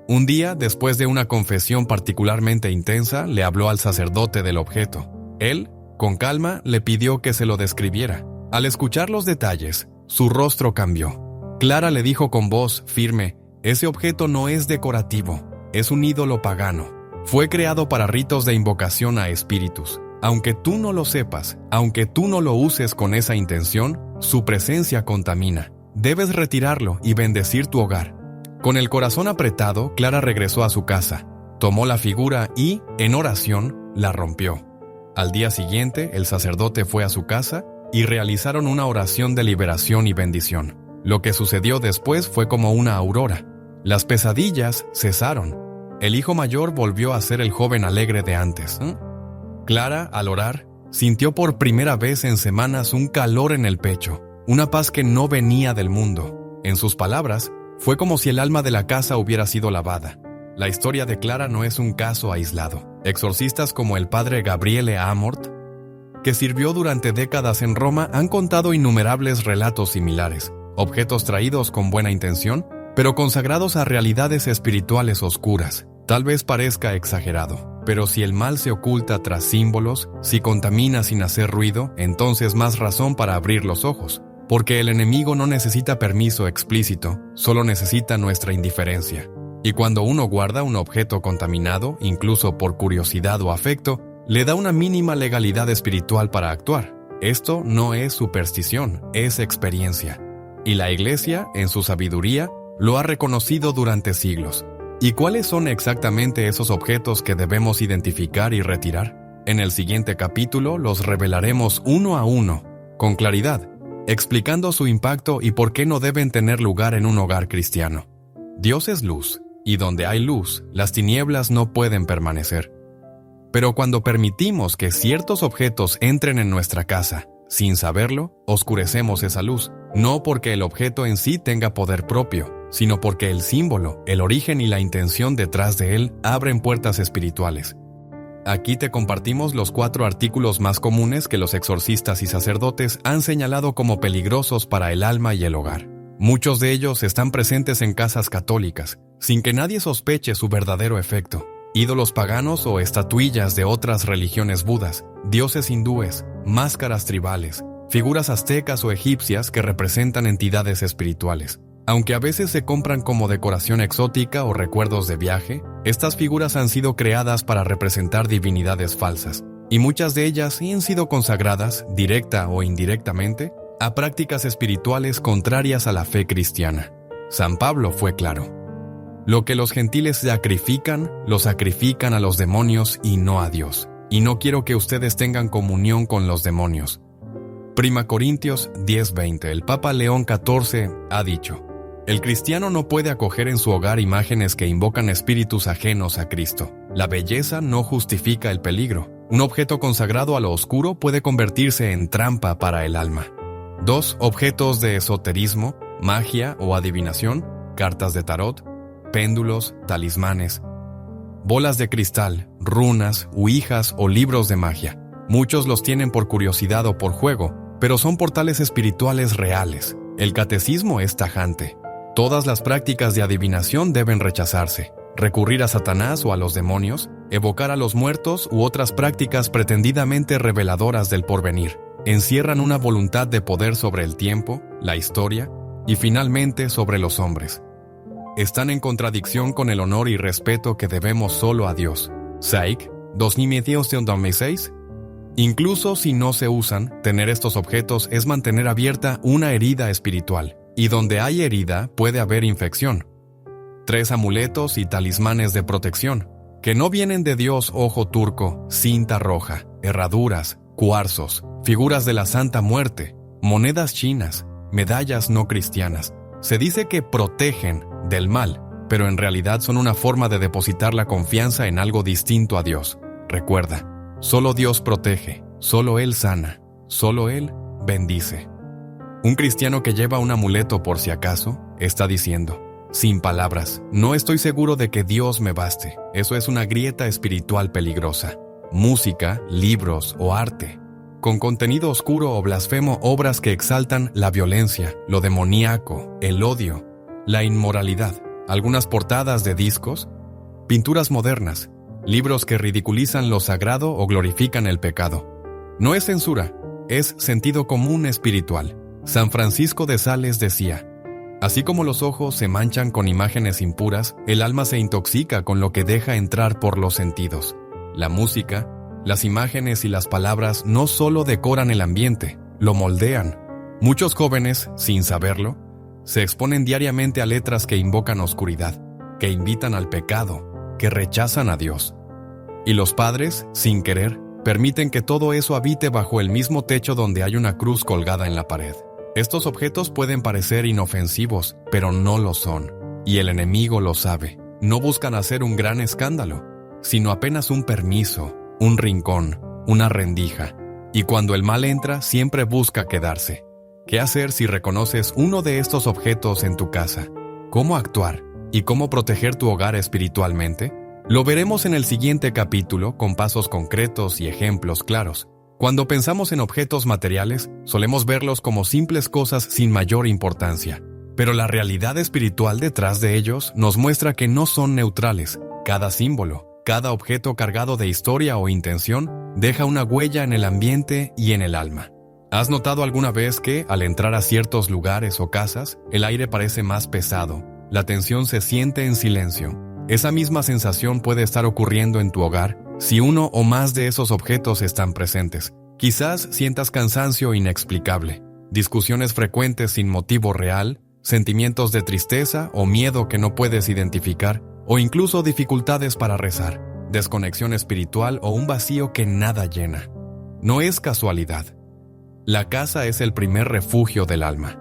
Un día, después de una confesión particularmente intensa, le habló al sacerdote del objeto. Él, con calma, le pidió que se lo describiera. Al escuchar los detalles, su rostro cambió. Clara le dijo con voz firme, ese objeto no es decorativo, es un ídolo pagano. Fue creado para ritos de invocación a espíritus. Aunque tú no lo sepas, aunque tú no lo uses con esa intención, su presencia contamina. Debes retirarlo y bendecir tu hogar. Con el corazón apretado, Clara regresó a su casa, tomó la figura y, en oración, la rompió. Al día siguiente, el sacerdote fue a su casa y realizaron una oración de liberación y bendición. Lo que sucedió después fue como una aurora. Las pesadillas cesaron. El hijo mayor volvió a ser el joven alegre de antes. Clara, al orar, sintió por primera vez en semanas un calor en el pecho, una paz que no venía del mundo. En sus palabras, fue como si el alma de la casa hubiera sido lavada. La historia de Clara no es un caso aislado. Exorcistas como el padre Gabriele Amort, que sirvió durante décadas en Roma, han contado innumerables relatos similares, objetos traídos con buena intención, pero consagrados a realidades espirituales oscuras. Tal vez parezca exagerado, pero si el mal se oculta tras símbolos, si contamina sin hacer ruido, entonces más razón para abrir los ojos. Porque el enemigo no necesita permiso explícito, solo necesita nuestra indiferencia. Y cuando uno guarda un objeto contaminado, incluso por curiosidad o afecto, le da una mínima legalidad espiritual para actuar. Esto no es superstición, es experiencia. Y la Iglesia, en su sabiduría, lo ha reconocido durante siglos. ¿Y cuáles son exactamente esos objetos que debemos identificar y retirar? En el siguiente capítulo los revelaremos uno a uno, con claridad, explicando su impacto y por qué no deben tener lugar en un hogar cristiano. Dios es luz, y donde hay luz, las tinieblas no pueden permanecer. Pero cuando permitimos que ciertos objetos entren en nuestra casa, sin saberlo, oscurecemos esa luz, no porque el objeto en sí tenga poder propio, sino porque el símbolo, el origen y la intención detrás de él abren puertas espirituales. Aquí te compartimos los 4 artículos más comunes que los exorcistas y sacerdotes han señalado como peligrosos para el alma y el hogar. Muchos de ellos están presentes en casas católicas, sin que nadie sospeche su verdadero efecto. Ídolos paganos o estatuillas de otras religiones budas, dioses hindúes, máscaras tribales, figuras aztecas o egipcias que representan entidades espirituales. Aunque a veces se compran como decoración exótica o recuerdos de viaje, estas figuras han sido creadas para representar divinidades falsas, y muchas de ellas han sido consagradas, directa o indirectamente, a prácticas espirituales contrarias a la fe cristiana. San Pablo fue claro. Lo que los gentiles sacrifican, lo sacrifican a los demonios y no a Dios. Y no quiero que ustedes tengan comunión con los demonios. 1 Corintios 10:20. El Papa León XIV ha dicho: el cristiano no puede acoger en su hogar imágenes que invocan espíritus ajenos a Cristo. La belleza no justifica el peligro. Un objeto consagrado a lo oscuro puede convertirse en trampa para el alma. 2. Objetos de esoterismo, magia o adivinación, cartas de tarot, péndulos, talismanes, bolas de cristal, runas, ouijas o libros de magia. Muchos los tienen por curiosidad o por juego, pero son portales espirituales reales. El catecismo es tajante. Todas las prácticas de adivinación deben rechazarse. Recurrir a Satanás o a los demonios, evocar a los muertos u otras prácticas pretendidamente reveladoras del porvenir, encierran una voluntad de poder sobre el tiempo, la historia y finalmente sobre los hombres. Están en contradicción con el honor y respeto que debemos solo a Dios. Psych, 2016. Incluso si no se usan, tener estos objetos es mantener abierta una herida espiritual. Y donde hay herida puede haber infección. 3 amuletos y talismanes de protección, que no vienen de Dios: ojo turco, cinta roja, herraduras, cuarzos, figuras de la Santa Muerte, monedas chinas, medallas no cristianas. Se dice que protegen del mal, pero en realidad son una forma de depositar la confianza en algo distinto a Dios. Recuerda, solo Dios protege, solo Él sana, solo Él bendice. Un cristiano que lleva un amuleto por si acaso, está diciendo: sin palabras, no estoy seguro de que Dios me baste. Eso es una grieta espiritual peligrosa. Música, libros o arte. con contenido oscuro o blasfemo, obras que exaltan la violencia, lo demoníaco, el odio, la inmoralidad, algunas portadas de discos, pinturas modernas, libros que ridiculizan lo sagrado o glorifican el pecado. No es censura, es sentido común espiritual. San Francisco de Sales decía: así como los ojos se manchan con imágenes impuras, el alma se intoxica con lo que deja entrar por los sentidos. La música, las imágenes y las palabras no solo decoran el ambiente, lo moldean. Muchos jóvenes, sin saberlo, se exponen diariamente a letras que invocan oscuridad, que invitan al pecado, que rechazan a Dios. Y los padres, sin querer, permiten que todo eso habite bajo el mismo techo donde hay una cruz colgada en la pared. Estos objetos pueden parecer inofensivos, pero no lo son. Y el enemigo lo sabe. No buscan hacer un gran escándalo, sino apenas un permiso, un rincón, una rendija. Y cuando el mal entra, siempre busca quedarse. ¿Qué hacer si reconoces uno de estos objetos en tu casa? ¿Cómo actuar? ¿Y cómo proteger tu hogar espiritualmente? Lo veremos en el siguiente capítulo con pasos concretos y ejemplos claros. Cuando pensamos en objetos materiales, solemos verlos como simples cosas sin mayor importancia. Pero la realidad espiritual detrás de ellos nos muestra que no son neutrales. Cada símbolo, cada objeto cargado de historia o intención, deja una huella en el ambiente y en el alma. ¿Has notado alguna vez que, al entrar a ciertos lugares o casas, el aire parece más pesado? La tensión se siente en silencio. Esa misma sensación puede estar ocurriendo en tu hogar si uno o más de esos objetos están presentes. Quizás sientas cansancio inexplicable, discusiones frecuentes sin motivo real, sentimientos de tristeza o miedo que no puedes identificar, o incluso dificultades para rezar, desconexión espiritual o un vacío que nada llena. No es casualidad. La casa es el primer refugio del alma.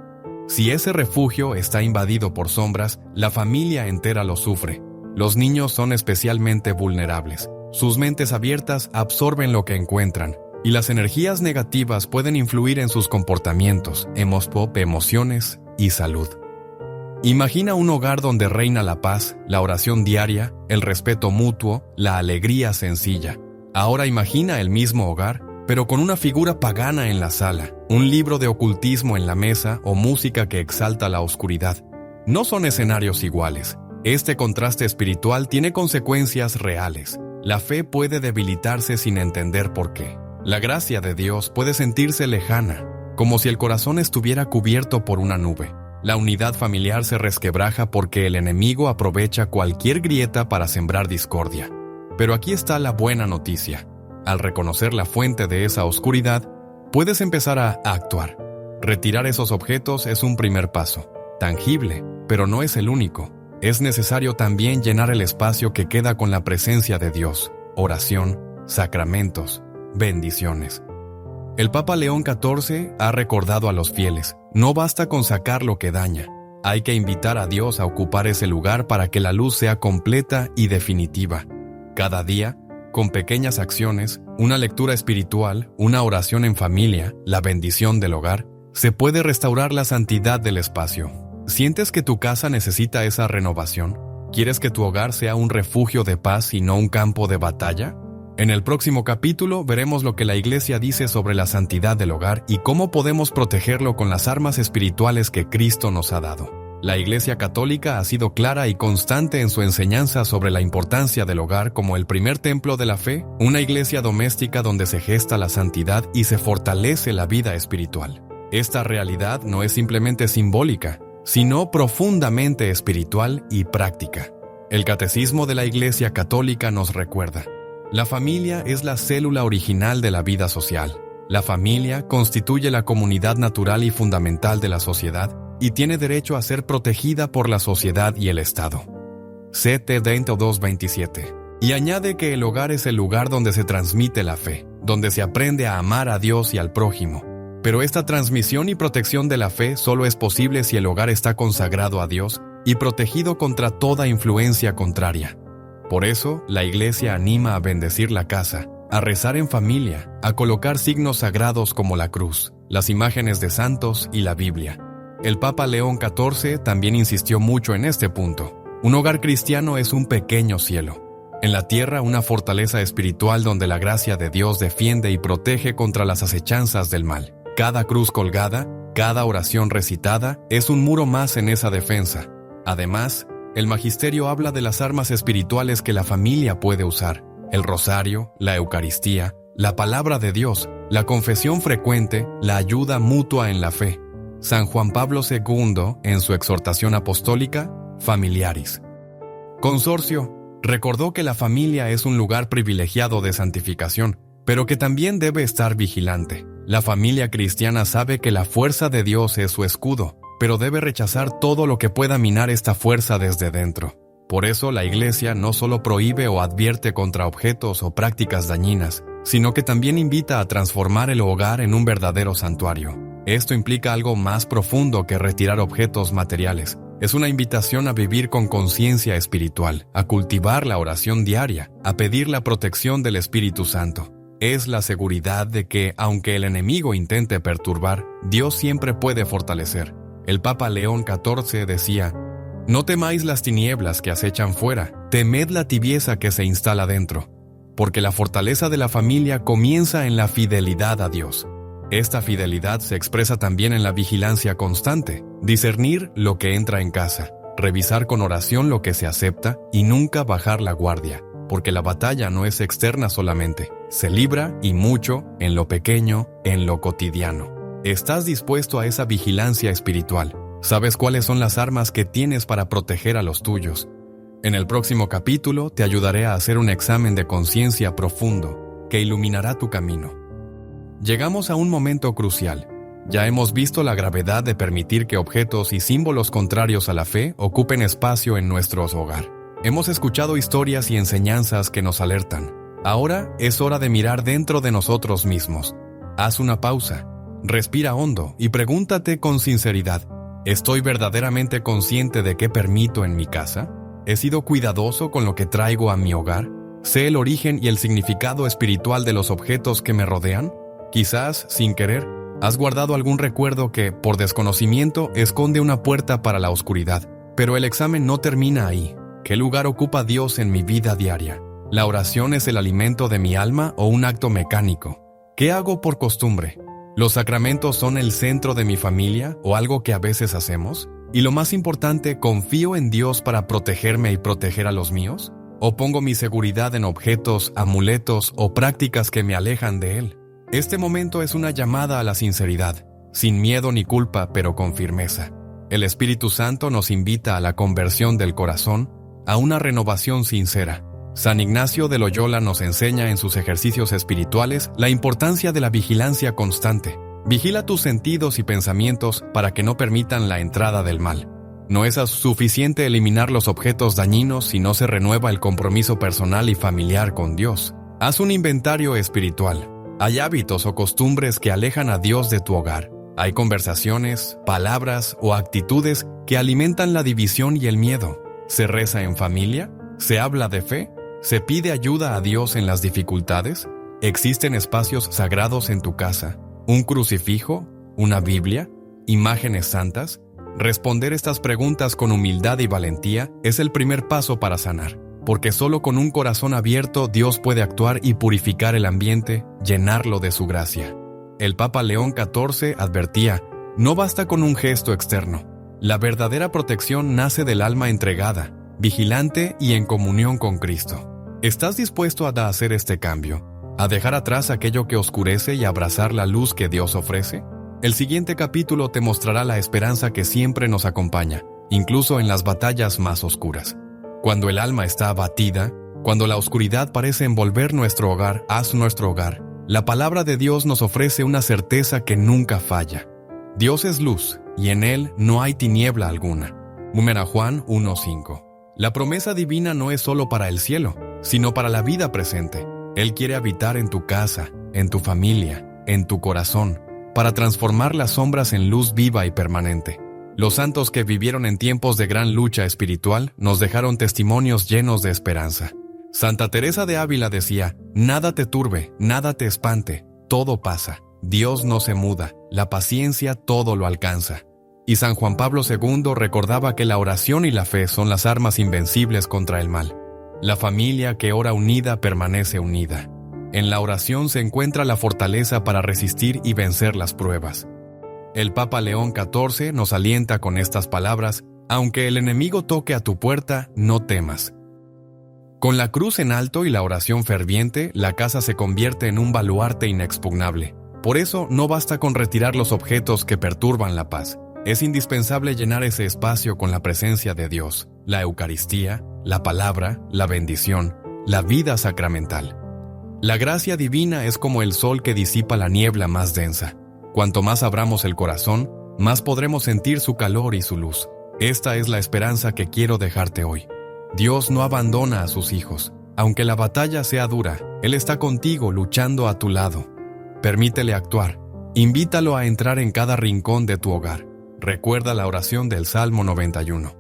Si ese refugio está invadido por sombras, la familia entera lo sufre. Los niños son especialmente vulnerables. Sus mentes abiertas absorben lo que encuentran, y las energías negativas pueden influir en sus comportamientos, emociones y salud. Imagina un hogar donde reina la paz, la oración diaria, el respeto mutuo, la alegría sencilla. Ahora imagina el mismo hogar, pero con una figura pagana en la sala, un libro de ocultismo en la mesa o música que exalta la oscuridad. No son escenarios iguales. Este contraste espiritual tiene consecuencias reales. La fe puede debilitarse sin entender por qué. La gracia de Dios puede sentirse lejana, como si el corazón estuviera cubierto por una nube. La unidad familiar se resquebraja porque el enemigo aprovecha cualquier grieta para sembrar discordia. Pero aquí está la buena noticia. Al reconocer la fuente de esa oscuridad, puedes empezar a actuar. Retirar esos objetos es un primer paso, tangible, pero no es el único. Es necesario también llenar el espacio que queda con la presencia de Dios, oración, sacramentos, bendiciones. El Papa León XIV ha recordado a los fieles: no basta con sacar lo que daña, hay que invitar a Dios a ocupar ese lugar para que la luz sea completa y definitiva. Cada día, con pequeñas acciones, una lectura espiritual, una oración en familia, la bendición del hogar, se puede restaurar la santidad del espacio. ¿Sientes que tu casa necesita esa renovación? ¿Quieres que tu hogar sea un refugio de paz y no un campo de batalla? En el próximo capítulo veremos lo que la Iglesia dice sobre la santidad del hogar y cómo podemos protegerlo con las armas espirituales que Cristo nos ha dado. La Iglesia Católica ha sido clara y constante en su enseñanza sobre la importancia del hogar como el primer templo de la fe, una iglesia doméstica donde se gesta la santidad y se fortalece la vida espiritual. Esta realidad no es simplemente simbólica, sino profundamente espiritual y práctica. El Catecismo de la Iglesia Católica nos recuerda: la familia es la célula original de la vida social. La familia constituye la comunidad natural y fundamental de la sociedad y tiene derecho a ser protegida por la sociedad y el Estado. Ct. Dento 2:27. Y añade que el hogar es el lugar donde se transmite la fe, donde se aprende a amar a Dios y al prójimo. Pero esta transmisión y protección de la fe solo es posible si el hogar está consagrado a Dios y protegido contra toda influencia contraria. Por eso, la Iglesia anima a bendecir la casa, a rezar en familia, a colocar signos sagrados como la cruz, las imágenes de santos y la Biblia. El Papa León XIV también insistió mucho en este punto. Un hogar cristiano es un pequeño cielo. En la tierra, una fortaleza espiritual donde la gracia de Dios defiende y protege contra las acechanzas del mal. Cada cruz colgada, cada oración recitada, es un muro más en esa defensa. Además, el magisterio habla de las armas espirituales que la familia puede usar: el rosario, la Eucaristía, la palabra de Dios, la confesión frecuente, la ayuda mutua en la fe. San Juan Pablo II, en su exhortación apostólica, Familiaris Consortio, recordó que la familia es un lugar privilegiado de santificación, pero que también debe estar vigilante. La familia cristiana sabe que la fuerza de Dios es su escudo, pero debe rechazar todo lo que pueda minar esta fuerza desde dentro. Por eso la Iglesia no solo prohíbe o advierte contra objetos o prácticas dañinas, sino que también invita a transformar el hogar en un verdadero santuario. Esto implica algo más profundo que retirar objetos materiales. Es una invitación a vivir con conciencia espiritual, a cultivar la oración diaria, a pedir la protección del Espíritu Santo. Es la seguridad de que, aunque el enemigo intente perturbar, Dios siempre puede fortalecer. El Papa León XIV decía: «No temáis las tinieblas que acechan fuera, temed la tibieza que se instala dentro, porque la fortaleza de la familia comienza en la fidelidad a Dios». Esta fidelidad se expresa también en la vigilancia constante, discernir lo que entra en casa, revisar con oración lo que se acepta y nunca bajar la guardia, porque la batalla no es externa solamente, se libra y mucho en lo pequeño, en lo cotidiano. ¿Estás dispuesto a esa vigilancia espiritual? ¿Sabes cuáles son las armas que tienes para proteger a los tuyos? En el próximo capítulo te ayudaré a hacer un examen de conciencia profundo que iluminará tu camino. Llegamos a un momento crucial. Ya hemos visto la gravedad de permitir que objetos y símbolos contrarios a la fe ocupen espacio en nuestro hogar. Hemos escuchado historias y enseñanzas que nos alertan. Ahora es hora de mirar dentro de nosotros mismos. Haz una pausa, respira hondo y pregúntate con sinceridad: ¿estoy verdaderamente consciente de qué permito en mi casa? ¿He sido cuidadoso con lo que traigo a mi hogar? ¿Sé el origen y el significado espiritual de los objetos que me rodean? Quizás, sin querer, has guardado algún recuerdo que, por desconocimiento, esconde una puerta para la oscuridad. Pero el examen no termina ahí. ¿Qué lugar ocupa Dios en mi vida diaria? ¿La oración es el alimento de mi alma o un acto mecánico? ¿Qué hago por costumbre? ¿Los sacramentos son el centro de mi familia o algo que a veces hacemos? Y lo más importante, ¿confío en Dios para protegerme y proteger a los míos? ¿O pongo mi seguridad en objetos, amuletos o prácticas que me alejan de Él? Este momento es una llamada a la sinceridad, sin miedo ni culpa, pero con firmeza. El Espíritu Santo nos invita a la conversión del corazón, a una renovación sincera. San Ignacio de Loyola nos enseña en sus ejercicios espirituales la importancia de la vigilancia constante. Vigila tus sentidos y pensamientos para que no permitan la entrada del mal. No es suficiente eliminar los objetos dañinos si no se renueva el compromiso personal y familiar con Dios. Haz un inventario espiritual. Hay hábitos o costumbres que alejan a Dios de tu hogar. Hay conversaciones, palabras o actitudes que alimentan la división y el miedo. ¿Se reza en familia? ¿Se habla de fe? ¿Se pide ayuda a Dios en las dificultades? ¿Existen espacios sagrados en tu casa? ¿Un crucifijo? ¿Una Biblia? ¿Imágenes santas? Responder estas preguntas con humildad y valentía es el primer paso para sanar. Porque solo con un corazón abierto Dios puede actuar y purificar el ambiente, llenarlo de su gracia. El Papa León XIV advertía: no basta con un gesto externo. La verdadera protección nace del alma entregada, vigilante y en comunión con Cristo. ¿Estás dispuesto a hacer este cambio? ¿A dejar atrás aquello que oscurece y abrazar la luz que Dios ofrece? El siguiente capítulo te mostrará la esperanza que siempre nos acompaña, incluso en las batallas más oscuras. Cuando el alma está abatida, cuando la oscuridad parece envolver nuestro hogar, haz nuestro hogar. La palabra de Dios nos ofrece una certeza que nunca falla. Dios es luz, y en Él no hay tiniebla alguna. Juan 1:5. La promesa divina no es solo para el cielo, sino para la vida presente. Él quiere habitar en tu casa, en tu familia, en tu corazón, para transformar las sombras en luz viva y permanente. Los santos que vivieron en tiempos de gran lucha espiritual nos dejaron testimonios llenos de esperanza. Santa Teresa de Ávila decía: nada te turbe, nada te espante, todo pasa. Dios no se muda, la paciencia todo lo alcanza. Y San Juan Pablo II recordaba que la oración y la fe son las armas invencibles contra el mal. La familia que ora unida permanece unida. En la oración se encuentra la fortaleza para resistir y vencer las pruebas. El Papa León XIV nos alienta con estas palabras: aunque el enemigo toque a tu puerta, no temas. Con la cruz en alto y la oración ferviente, la casa se convierte en un baluarte inexpugnable. Por eso no basta con retirar los objetos que perturban la paz. Es indispensable llenar ese espacio con la presencia de Dios, la Eucaristía, la palabra, la bendición, la vida sacramental. La gracia divina es como el sol que disipa la niebla más densa. Cuanto más abramos el corazón, más podremos sentir su calor y su luz. Esta es la esperanza que quiero dejarte hoy. Dios no abandona a sus hijos. Aunque la batalla sea dura, Él está contigo luchando a tu lado. Permítele actuar. Invítalo a entrar en cada rincón de tu hogar. Recuerda la oración del Salmo 91.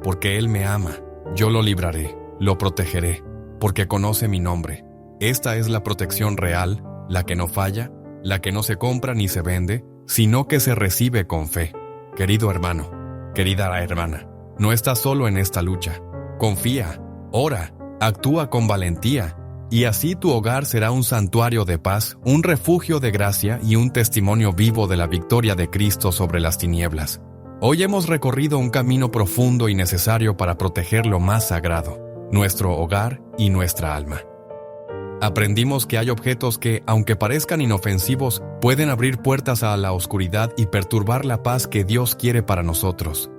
Porque Él me ama, yo lo libraré, lo protegeré, porque conoce mi nombre. Esta es la protección real, la que no falla, la que no se compra ni se vende, sino que se recibe con fe. Querido hermano, querida hermana, no estás solo en esta lucha. Confía, ora, actúa con valentía, y así tu hogar será un santuario de paz, un refugio de gracia y un testimonio vivo de la victoria de Cristo sobre las tinieblas. Hoy hemos recorrido un camino profundo y necesario para proteger lo más sagrado, nuestro hogar y nuestra alma. Aprendimos que hay objetos que, aunque parezcan inofensivos, pueden abrir puertas a la oscuridad y perturbar la paz que Dios quiere para nosotros.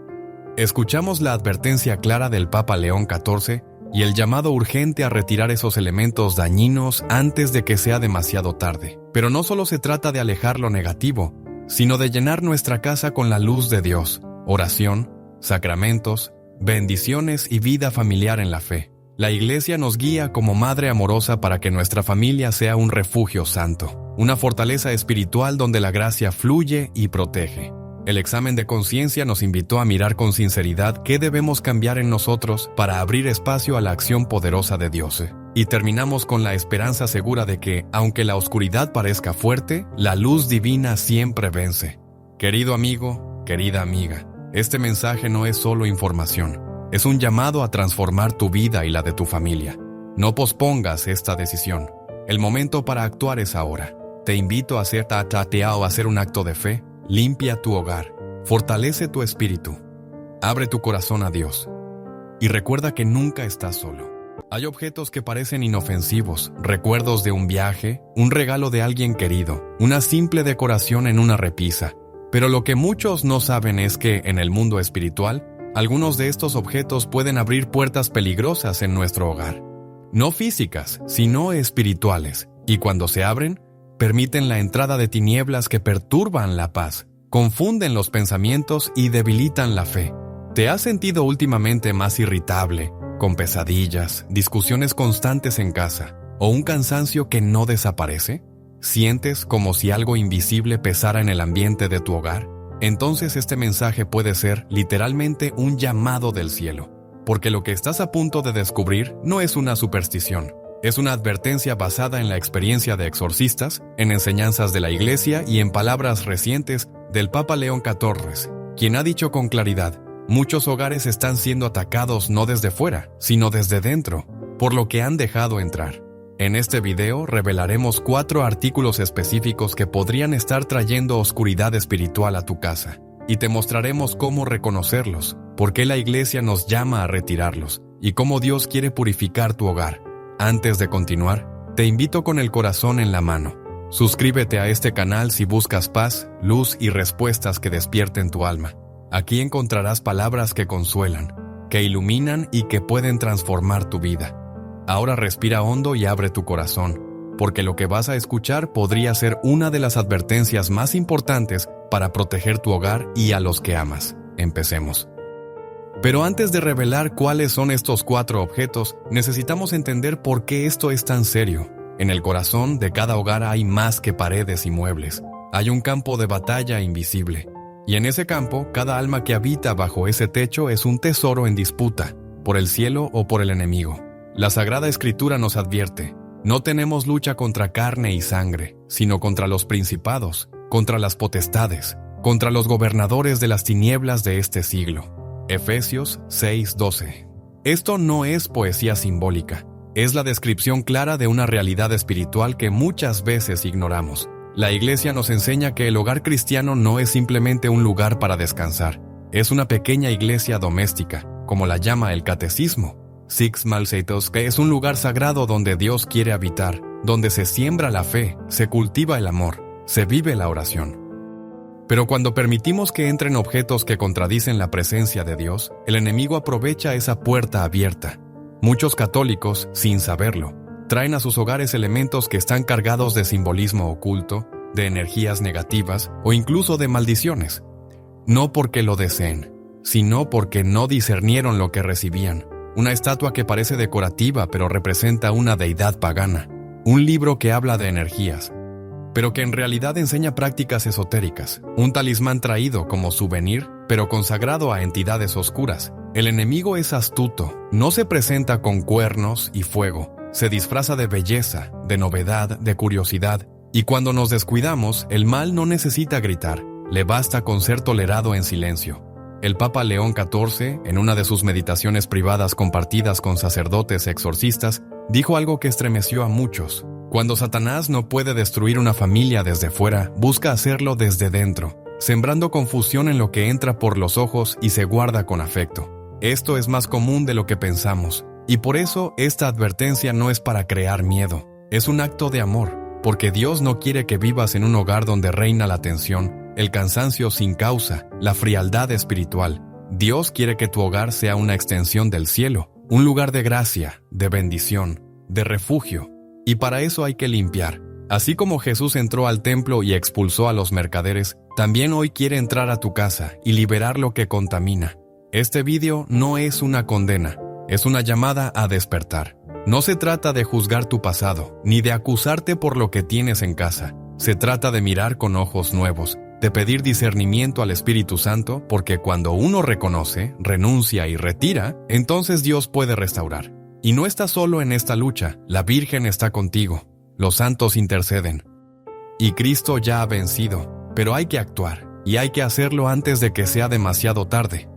Escuchamos la advertencia clara del Papa León XIV y el llamado urgente a retirar esos elementos dañinos antes de que sea demasiado tarde. Pero no solo se trata de alejar lo negativo, sino de llenar nuestra casa con la luz de Dios, oración, sacramentos, bendiciones y vida familiar en la fe. La Iglesia nos guía como madre amorosa para que nuestra familia sea un refugio santo, una fortaleza espiritual donde la gracia fluye y protege. El examen de conciencia nos invitó a mirar con sinceridad qué debemos cambiar en nosotros para abrir espacio a la acción poderosa de Dios. Y terminamos con la esperanza segura de que, aunque la oscuridad parezca fuerte, la luz divina siempre vence. Querido amigo, querida amiga, este mensaje no es solo información, es un llamado a transformar tu vida y la de tu familia. No pospongas esta decisión. El momento para actuar es ahora. Te invito a hacer un acto de fe. Limpia tu hogar, fortalece tu espíritu, abre tu corazón a Dios y recuerda que nunca estás solo. Hay objetos que parecen inofensivos, recuerdos de un viaje, un regalo de alguien querido, una simple decoración en una repisa. Pero lo que muchos no saben es que, en el mundo espiritual, algunos de estos objetos pueden abrir puertas peligrosas en nuestro hogar. No físicas, sino espirituales, y cuando se abren, permiten la entrada de tinieblas que perturban la paz, confunden los pensamientos y debilitan la fe. ¿Te has sentido últimamente más irritable, con pesadillas, discusiones constantes en casa, o un cansancio que no desaparece? ¿Sientes como si algo invisible pesara en el ambiente de tu hogar? Entonces este mensaje puede ser literalmente un llamado del cielo, porque lo que estás a punto de descubrir no es una superstición. Es una advertencia basada en la experiencia de exorcistas, en enseñanzas de la Iglesia y en palabras recientes del Papa León XIV, quien ha dicho con claridad: muchos hogares están siendo atacados no desde fuera, sino desde dentro, por lo que han dejado entrar. En este video revelaremos 4 artículos específicos que podrían estar trayendo oscuridad espiritual a tu casa, y te mostraremos cómo reconocerlos, por qué la Iglesia nos llama a retirarlos, y cómo Dios quiere purificar tu hogar. Antes de continuar, te invito con el corazón en la mano. Suscríbete a este canal si buscas paz, luz y respuestas que despierten tu alma. Aquí encontrarás palabras que consuelan, que iluminan y que pueden transformar tu vida. Ahora respira hondo y abre tu corazón, porque lo que vas a escuchar podría ser una de las advertencias más importantes para proteger tu hogar y a los que amas. Empecemos. Pero antes de revelar cuáles son estos 4 objetos, necesitamos entender por qué esto es tan serio. En el corazón de cada hogar hay más que paredes y muebles. Hay un campo de batalla invisible. Y en ese campo, cada alma que habita bajo ese techo es un tesoro en disputa, por el cielo o por el enemigo. La Sagrada Escritura nos advierte: no tenemos lucha contra carne y sangre, sino contra los principados, contra las potestades, contra los gobernadores de las tinieblas de este siglo. Efesios 6:12. Esto no es poesía simbólica, es la descripción clara de una realidad espiritual que muchas veces ignoramos. La Iglesia nos enseña que el hogar cristiano no es simplemente un lugar para descansar, es una pequeña iglesia doméstica, como la llama el Catecismo. Six Malseitos, que es un lugar sagrado donde Dios quiere habitar, donde se siembra la fe, se cultiva el amor, se vive la oración. Pero cuando permitimos que entren objetos que contradicen la presencia de Dios, el enemigo aprovecha esa puerta abierta. Muchos católicos, sin saberlo, traen a sus hogares elementos que están cargados de simbolismo oculto, de energías negativas o incluso de maldiciones. No porque lo deseen, sino porque no discernieron lo que recibían. Una estatua que parece decorativa pero representa una deidad pagana. Un libro que habla de energías, pero que en realidad enseña prácticas esotéricas. Un talismán traído como souvenir, pero consagrado a entidades oscuras. El enemigo es astuto, no se presenta con cuernos y fuego. Se disfraza de belleza, de novedad, de curiosidad. Y cuando nos descuidamos, el mal no necesita gritar, le basta con ser tolerado en silencio. El Papa León XIV, en una de sus meditaciones privadas compartidas con sacerdotes exorcistas, dijo algo que estremeció a muchos. Cuando Satanás no puede destruir una familia desde fuera, busca hacerlo desde dentro, sembrando confusión en lo que entra por los ojos y se guarda con afecto. Esto es más común de lo que pensamos, y por eso esta advertencia no es para crear miedo, es un acto de amor, porque Dios no quiere que vivas en un hogar donde reina la tensión, el cansancio sin causa, la frialdad espiritual. Dios quiere que tu hogar sea una extensión del cielo, un lugar de gracia, de bendición, de refugio. Y para eso hay que limpiar. Así como Jesús entró al templo y expulsó a los mercaderes, también hoy quiere entrar a tu casa y liberar lo que contamina. Este vídeo no es una condena, es una llamada a despertar. No se trata de juzgar tu pasado, ni de acusarte por lo que tienes en casa. Se trata de mirar con ojos nuevos, de pedir discernimiento al Espíritu Santo, porque cuando uno reconoce, renuncia y retira, entonces Dios puede restaurar. Y no estás solo en esta lucha, la Virgen está contigo, los santos interceden. Y Cristo ya ha vencido, pero hay que actuar, y hay que hacerlo antes de que sea demasiado tarde.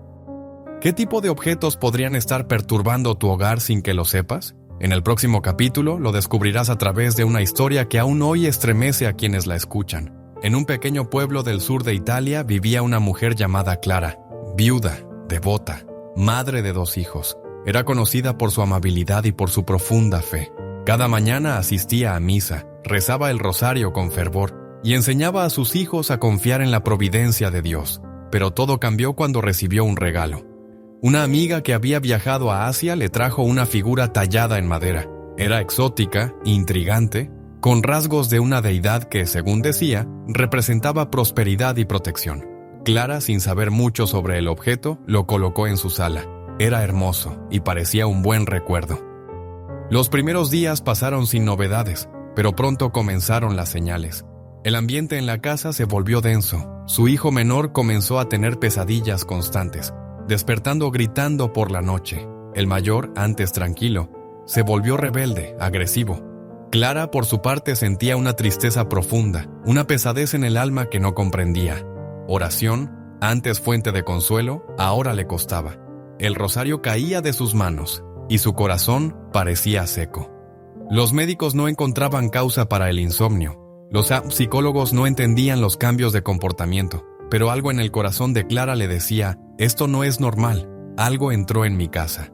¿Qué tipo de objetos podrían estar perturbando tu hogar sin que lo sepas? En el próximo capítulo lo descubrirás a través de una historia que aún hoy estremece a quienes la escuchan. En un pequeño pueblo del sur de Italia vivía una mujer llamada Clara, viuda, devota, madre de 2 hijos. Era conocida por su amabilidad y por su profunda fe. Cada mañana asistía a misa, rezaba el rosario con fervor y enseñaba a sus hijos a confiar en la providencia de Dios. Pero todo cambió cuando recibió un regalo. Una amiga que había viajado a Asia le trajo una figura tallada en madera. Era exótica, intrigante, con rasgos de una deidad que, según decía, representaba prosperidad y protección. Clara, sin saber mucho sobre el objeto, lo colocó en su sala. Era hermoso y parecía un buen recuerdo. Los primeros días pasaron sin novedades, pero pronto comenzaron las señales. El ambiente en la casa se volvió denso. Su hijo menor comenzó a tener pesadillas constantes, despertando gritando por la noche. El mayor, antes tranquilo, se volvió rebelde, agresivo. Clara, por su parte, sentía una tristeza profunda, una pesadez en el alma que no comprendía. Oración, antes fuente de consuelo, ahora le costaba. El rosario caía de sus manos, y su corazón parecía seco. Los médicos no encontraban causa para el insomnio. Los psicólogos no entendían los cambios de comportamiento, pero algo en el corazón de Clara le decía, esto no es normal, algo entró en mi casa.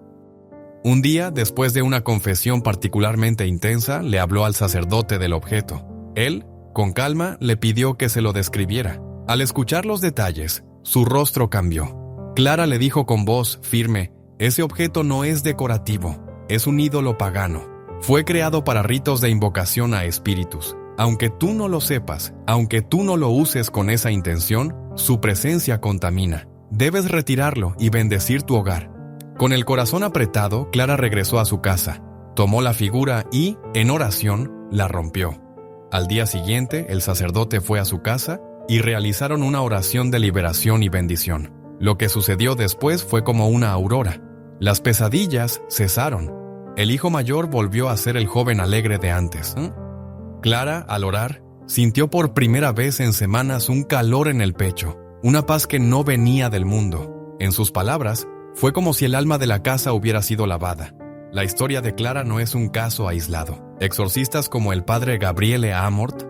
Un día, después de una confesión particularmente intensa, le habló al sacerdote del objeto. Él, con calma, le pidió que se lo describiera. Al escuchar los detalles, su rostro cambió. Clara le dijo con voz firme, ese objeto no es decorativo, es un ídolo pagano. Fue creado para ritos de invocación a espíritus. Aunque tú no lo sepas, aunque tú no lo uses con esa intención, su presencia contamina. Debes retirarlo y bendecir tu hogar. Con el corazón apretado, Clara regresó a su casa, tomó la figura y, en oración, la rompió. Al día siguiente, el sacerdote fue a su casa y realizaron una oración de liberación y bendición. Lo que sucedió después fue como una aurora. Las pesadillas cesaron. El hijo mayor volvió a ser el joven alegre de antes. Clara, al orar, sintió por primera vez en semanas un calor en el pecho, una paz que no venía del mundo. En sus palabras, Fue como si el alma de la casa hubiera sido lavada. La historia de Clara no es un caso aislado. Exorcistas como el padre Gabriele Amort,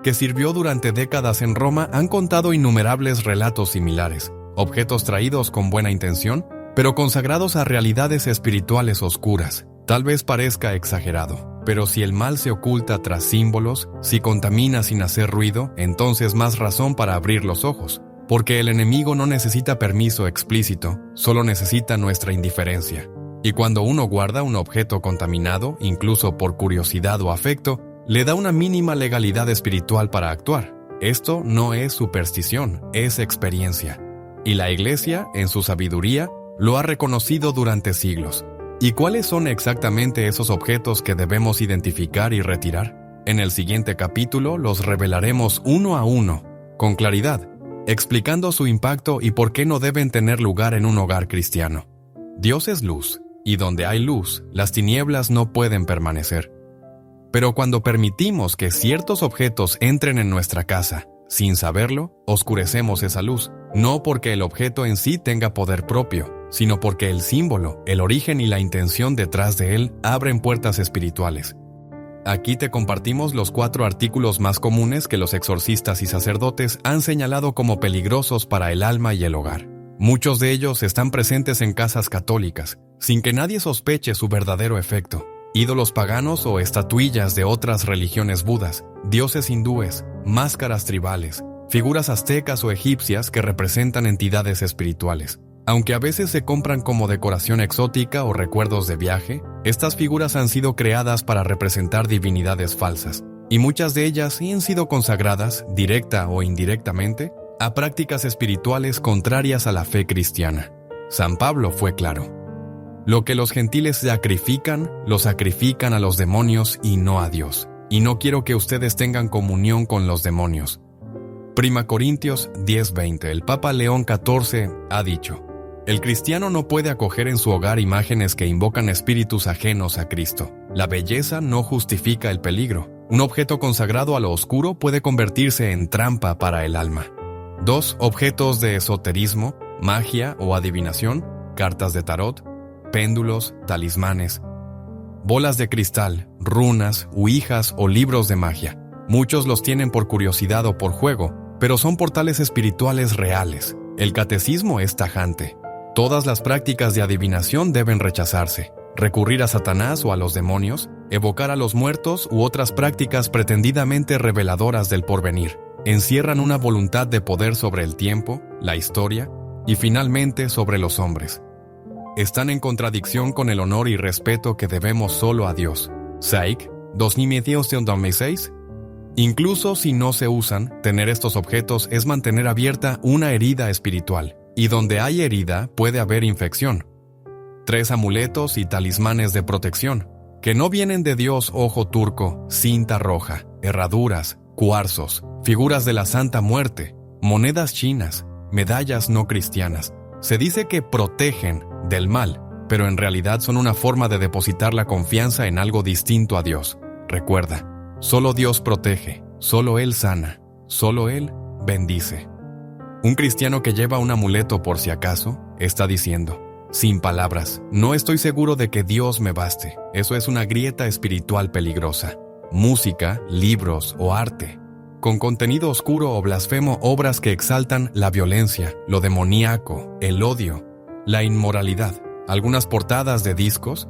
que sirvió durante décadas en Roma, han contado innumerables relatos similares, objetos traídos con buena intención, pero consagrados a realidades espirituales oscuras. Tal vez parezca exagerado, pero si el mal se oculta tras símbolos, si contamina sin hacer ruido, entonces más razón para abrir los ojos, porque el enemigo no necesita permiso explícito, solo necesita nuestra indiferencia. Y cuando uno guarda un objeto contaminado, incluso por curiosidad o afecto, le da una mínima legalidad espiritual para actuar. Esto no es superstición, es experiencia. Y la Iglesia, en su sabiduría, lo ha reconocido durante siglos. ¿Y cuáles son exactamente esos objetos que debemos identificar y retirar? En el siguiente capítulo los revelaremos uno a uno, con claridad, explicando su impacto y por qué no deben tener lugar en un hogar cristiano. Dios es luz, y donde hay luz, las tinieblas no pueden permanecer. Pero cuando permitimos que ciertos objetos entren en nuestra casa, sin saberlo, oscurecemos esa luz, no porque el objeto en sí tenga poder propio, sino porque el símbolo, el origen y la intención detrás de él abren puertas espirituales. Aquí te compartimos los 4 artículos más comunes que los exorcistas y sacerdotes han señalado como peligrosos para el alma y el hogar. Muchos de ellos están presentes en casas católicas, sin que nadie sospeche su verdadero efecto. Ídolos paganos o estatuillas de otras religiones budas, dioses hindúes, máscaras tribales, figuras aztecas o egipcias que representan entidades espirituales. Aunque a veces se compran como decoración exótica o recuerdos de viaje, estas figuras han sido creadas para representar divinidades falsas, y muchas de ellas han sido consagradas, directa o indirectamente, a prácticas espirituales contrarias a la fe cristiana. San Pablo fue claro. Lo que los gentiles sacrifican, lo sacrifican a los demonios y no a Dios. Y no quiero que ustedes tengan comunión con los demonios. 1 Corintios 10:20. El Papa León XIV ha dicho: el cristiano no puede acoger en su hogar imágenes que invocan espíritus ajenos a Cristo. La belleza no justifica el peligro. Un objeto consagrado a lo oscuro puede convertirse en trampa para el alma. 2. Objetos de esoterismo, magia o adivinación, cartas de tarot, péndulos, talismanes, bolas de cristal, runas, ouijas o libros de magia. Muchos los tienen por curiosidad o por juego, pero son portales espirituales reales. El catecismo es tajante. Todas las prácticas de adivinación deben rechazarse. Recurrir a Satanás o a los demonios, evocar a los muertos u otras prácticas pretendidamente reveladoras del porvenir, encierran una voluntad de poder sobre el tiempo, la historia y finalmente sobre los hombres. Están en contradicción con el honor y respeto que debemos solo a Dios. Psych, 2006. Incluso si no se usan, tener estos objetos es mantener abierta una herida espiritual, y donde hay herida puede haber infección. 3 amuletos y talismanes de protección, que no vienen de Dios: ojo turco, cinta roja, herraduras, cuarzos, figuras de la Santa Muerte, monedas chinas, medallas no cristianas. Se dice que protegen del mal, pero en realidad son una forma de depositar la confianza en algo distinto a Dios. Recuerda, solo Dios protege, solo Él sana, solo Él bendice. Un cristiano que lleva un amuleto por si acaso, está diciendo: sin palabras, no estoy seguro de que Dios me baste. Eso es una grieta espiritual peligrosa. Música, libros o arte, con contenido oscuro o blasfemo, obras que exaltan la violencia, lo demoníaco, el odio, la inmoralidad, algunas portadas de discos,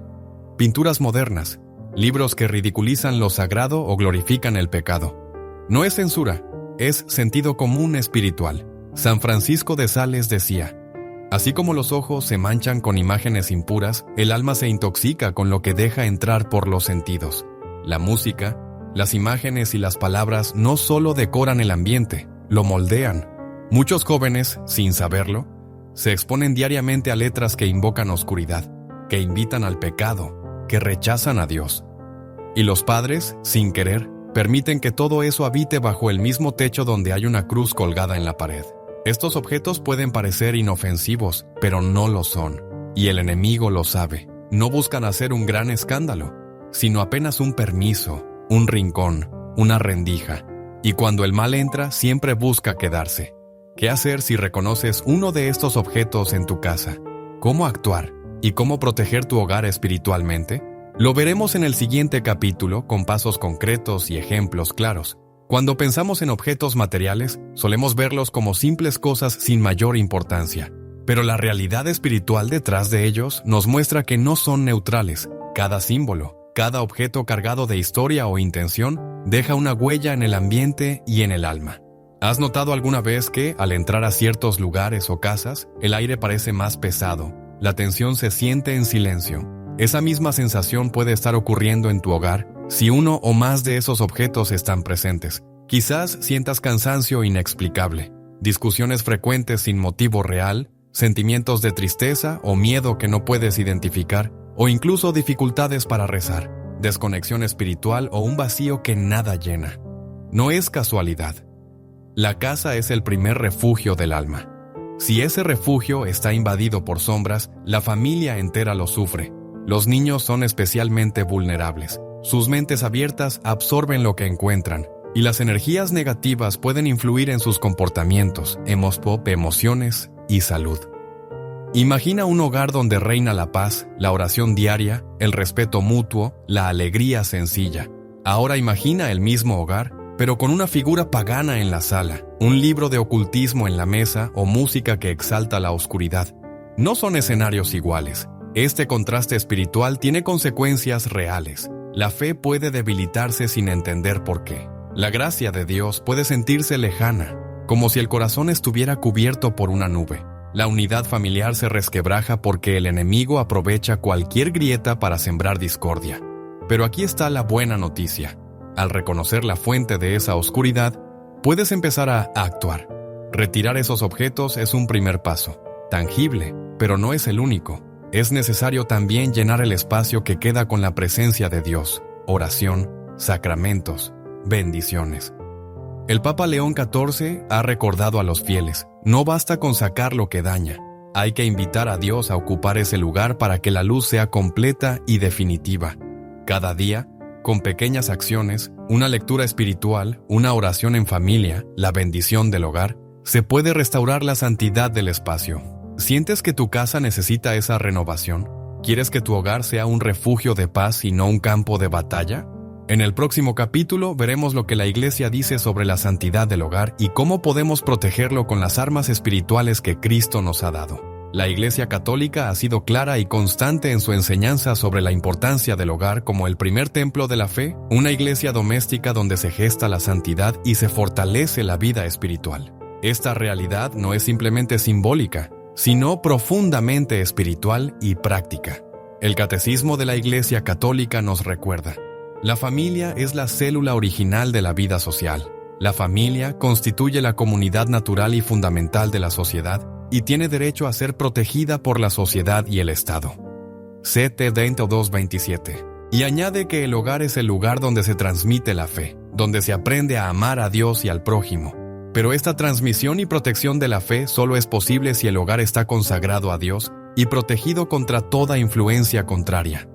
pinturas modernas, libros que ridiculizan lo sagrado o glorifican el pecado. No es censura, es sentido común espiritual. San Francisco de Sales decía: así como los ojos se manchan con imágenes impuras, el alma se intoxica con lo que deja entrar por los sentidos. La música, las imágenes y las palabras no solo decoran el ambiente, lo moldean. Muchos jóvenes, sin saberlo, se exponen diariamente a letras que invocan oscuridad, que invitan al pecado, que rechazan a Dios. Y los padres, sin querer, permiten que todo eso habite bajo el mismo techo donde hay una cruz colgada en la pared. Estos objetos pueden parecer inofensivos, pero no lo son. Y el enemigo lo sabe. No buscan hacer un gran escándalo, sino apenas un permiso, un rincón, una rendija. Y cuando el mal entra, siempre busca quedarse. ¿Qué hacer si reconoces uno de estos objetos en tu casa? ¿Cómo actuar y cómo proteger tu hogar espiritualmente? Lo veremos en el siguiente capítulo con pasos concretos y ejemplos claros. Cuando pensamos en objetos materiales, solemos verlos como simples cosas sin mayor importancia. Pero la realidad espiritual detrás de ellos nos muestra que no son neutrales. Cada símbolo, cada objeto cargado de historia o intención, deja una huella en el ambiente y en el alma. ¿Has notado alguna vez que, al entrar a ciertos lugares o casas, el aire parece más pesado, la tensión se siente en silencio? Esa misma sensación puede estar ocurriendo en tu hogar si uno o más de esos objetos están presentes. Quizás sientas cansancio inexplicable, discusiones frecuentes sin motivo real, sentimientos de tristeza o miedo que no puedes identificar, o incluso dificultades para rezar, desconexión espiritual o un vacío que nada llena. No es casualidad. La casa es el primer refugio del alma. Si ese refugio está invadido por sombras, la familia entera lo sufre. Los niños son especialmente vulnerables. Sus mentes abiertas absorben lo que encuentran, y las energías negativas pueden influir en sus comportamientos, emociones y salud. Imagina un hogar donde reina la paz, la oración diaria, el respeto mutuo, la alegría sencilla. Ahora imagina el mismo hogar, pero con una figura pagana en la sala, un libro de ocultismo en la mesa o música que exalta la oscuridad. No son escenarios iguales. Este contraste espiritual tiene consecuencias reales. La fe puede debilitarse sin entender por qué. La gracia de Dios puede sentirse lejana, como si el corazón estuviera cubierto por una nube. La unidad familiar se resquebraja porque el enemigo aprovecha cualquier grieta para sembrar discordia. Pero aquí está la buena noticia. Al reconocer la fuente de esa oscuridad, puedes empezar a actuar. Retirar esos objetos es un primer paso, tangible, pero no es el único. Es necesario también llenar el espacio que queda con la presencia de Dios, oración, sacramentos, bendiciones. El Papa León XIV ha recordado a los fieles, no basta con sacar lo que daña. Hay que invitar a Dios a ocupar ese lugar para que la luz sea completa y definitiva. Cada día, con pequeñas acciones, una lectura espiritual, una oración en familia, la bendición del hogar, se puede restaurar la santidad del espacio. ¿Sientes que tu casa necesita esa renovación? ¿Quieres que tu hogar sea un refugio de paz y no un campo de batalla? En el próximo capítulo veremos lo que la Iglesia dice sobre la santidad del hogar y cómo podemos protegerlo con las armas espirituales que Cristo nos ha dado. La Iglesia Católica ha sido clara y constante en su enseñanza sobre la importancia del hogar como el primer templo de la fe, una iglesia doméstica donde se gesta la santidad y se fortalece la vida espiritual. Esta realidad no es simplemente simbólica, sino profundamente espiritual y práctica. El Catecismo de la Iglesia Católica nos recuerda: la familia es la célula original de la vida social. La familia constituye la comunidad natural y fundamental de la sociedad y tiene derecho a ser protegida por la sociedad y el Estado. Ct. Dento 2:27. Y añade que el hogar es el lugar donde se transmite la fe, donde se aprende a amar a Dios y al prójimo. Pero esta transmisión y protección de la fe solo es posible si el hogar está consagrado a Dios y protegido contra toda influencia contraria.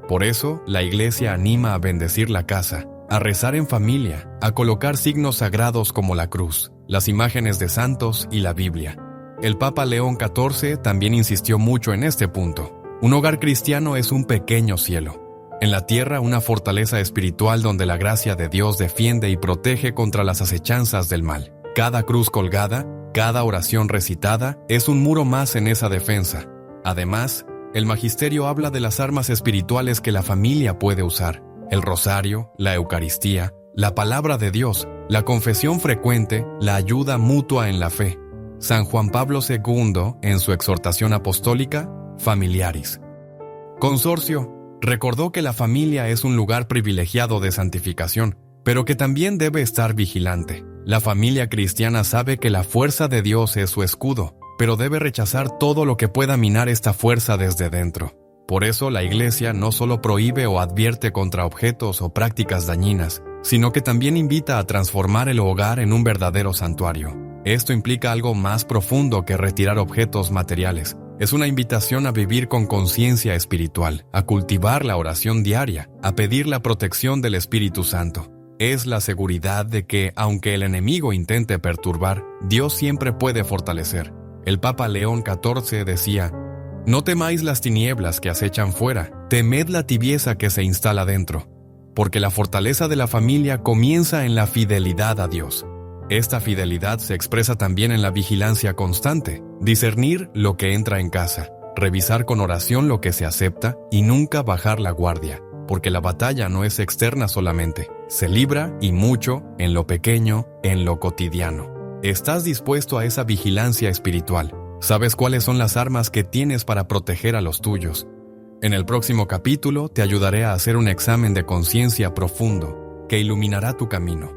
Por eso, la Iglesia anima a bendecir la casa, a rezar en familia, a colocar signos sagrados como la cruz, las imágenes de santos y la Biblia. El Papa León XIV también insistió mucho en este punto. Un hogar cristiano es un pequeño cielo. En la tierra, una fortaleza espiritual donde la gracia de Dios defiende y protege contra las acechanzas del mal. Cada cruz colgada, cada oración recitada, es un muro más en esa defensa. Además, el magisterio habla de las armas espirituales que la familia puede usar: el rosario, la Eucaristía, la palabra de Dios, la confesión frecuente, la ayuda mutua en la fe. San Juan Pablo II, en su exhortación apostólica, Familiaris Consortio, recordó que la familia es un lugar privilegiado de santificación, pero que también debe estar vigilante. La familia cristiana sabe que la fuerza de Dios es su escudo, pero debe rechazar todo lo que pueda minar esta fuerza desde dentro. Por eso la Iglesia no solo prohíbe o advierte contra objetos o prácticas dañinas, sino que también invita a transformar el hogar en un verdadero santuario. Esto implica algo más profundo que retirar objetos materiales. Es una invitación a vivir con conciencia espiritual, a cultivar la oración diaria, a pedir la protección del Espíritu Santo. Es la seguridad de que, aunque el enemigo intente perturbar, Dios siempre puede fortalecer. El Papa León XIV decía: No temáis las tinieblas que acechan fuera, temed la tibieza que se instala dentro, porque la fortaleza de la familia comienza en la fidelidad a Dios. Esta fidelidad se expresa también en la vigilancia constante, discernir lo que entra en casa, revisar con oración lo que se acepta y nunca bajar la guardia, porque la batalla no es externa solamente, se libra y mucho en lo pequeño, en lo cotidiano. ¿Estás dispuesto a esa vigilancia espiritual? ¿Sabes cuáles son las armas que tienes para proteger a los tuyos? En el próximo capítulo te ayudaré a hacer un examen de conciencia profundo que iluminará tu camino.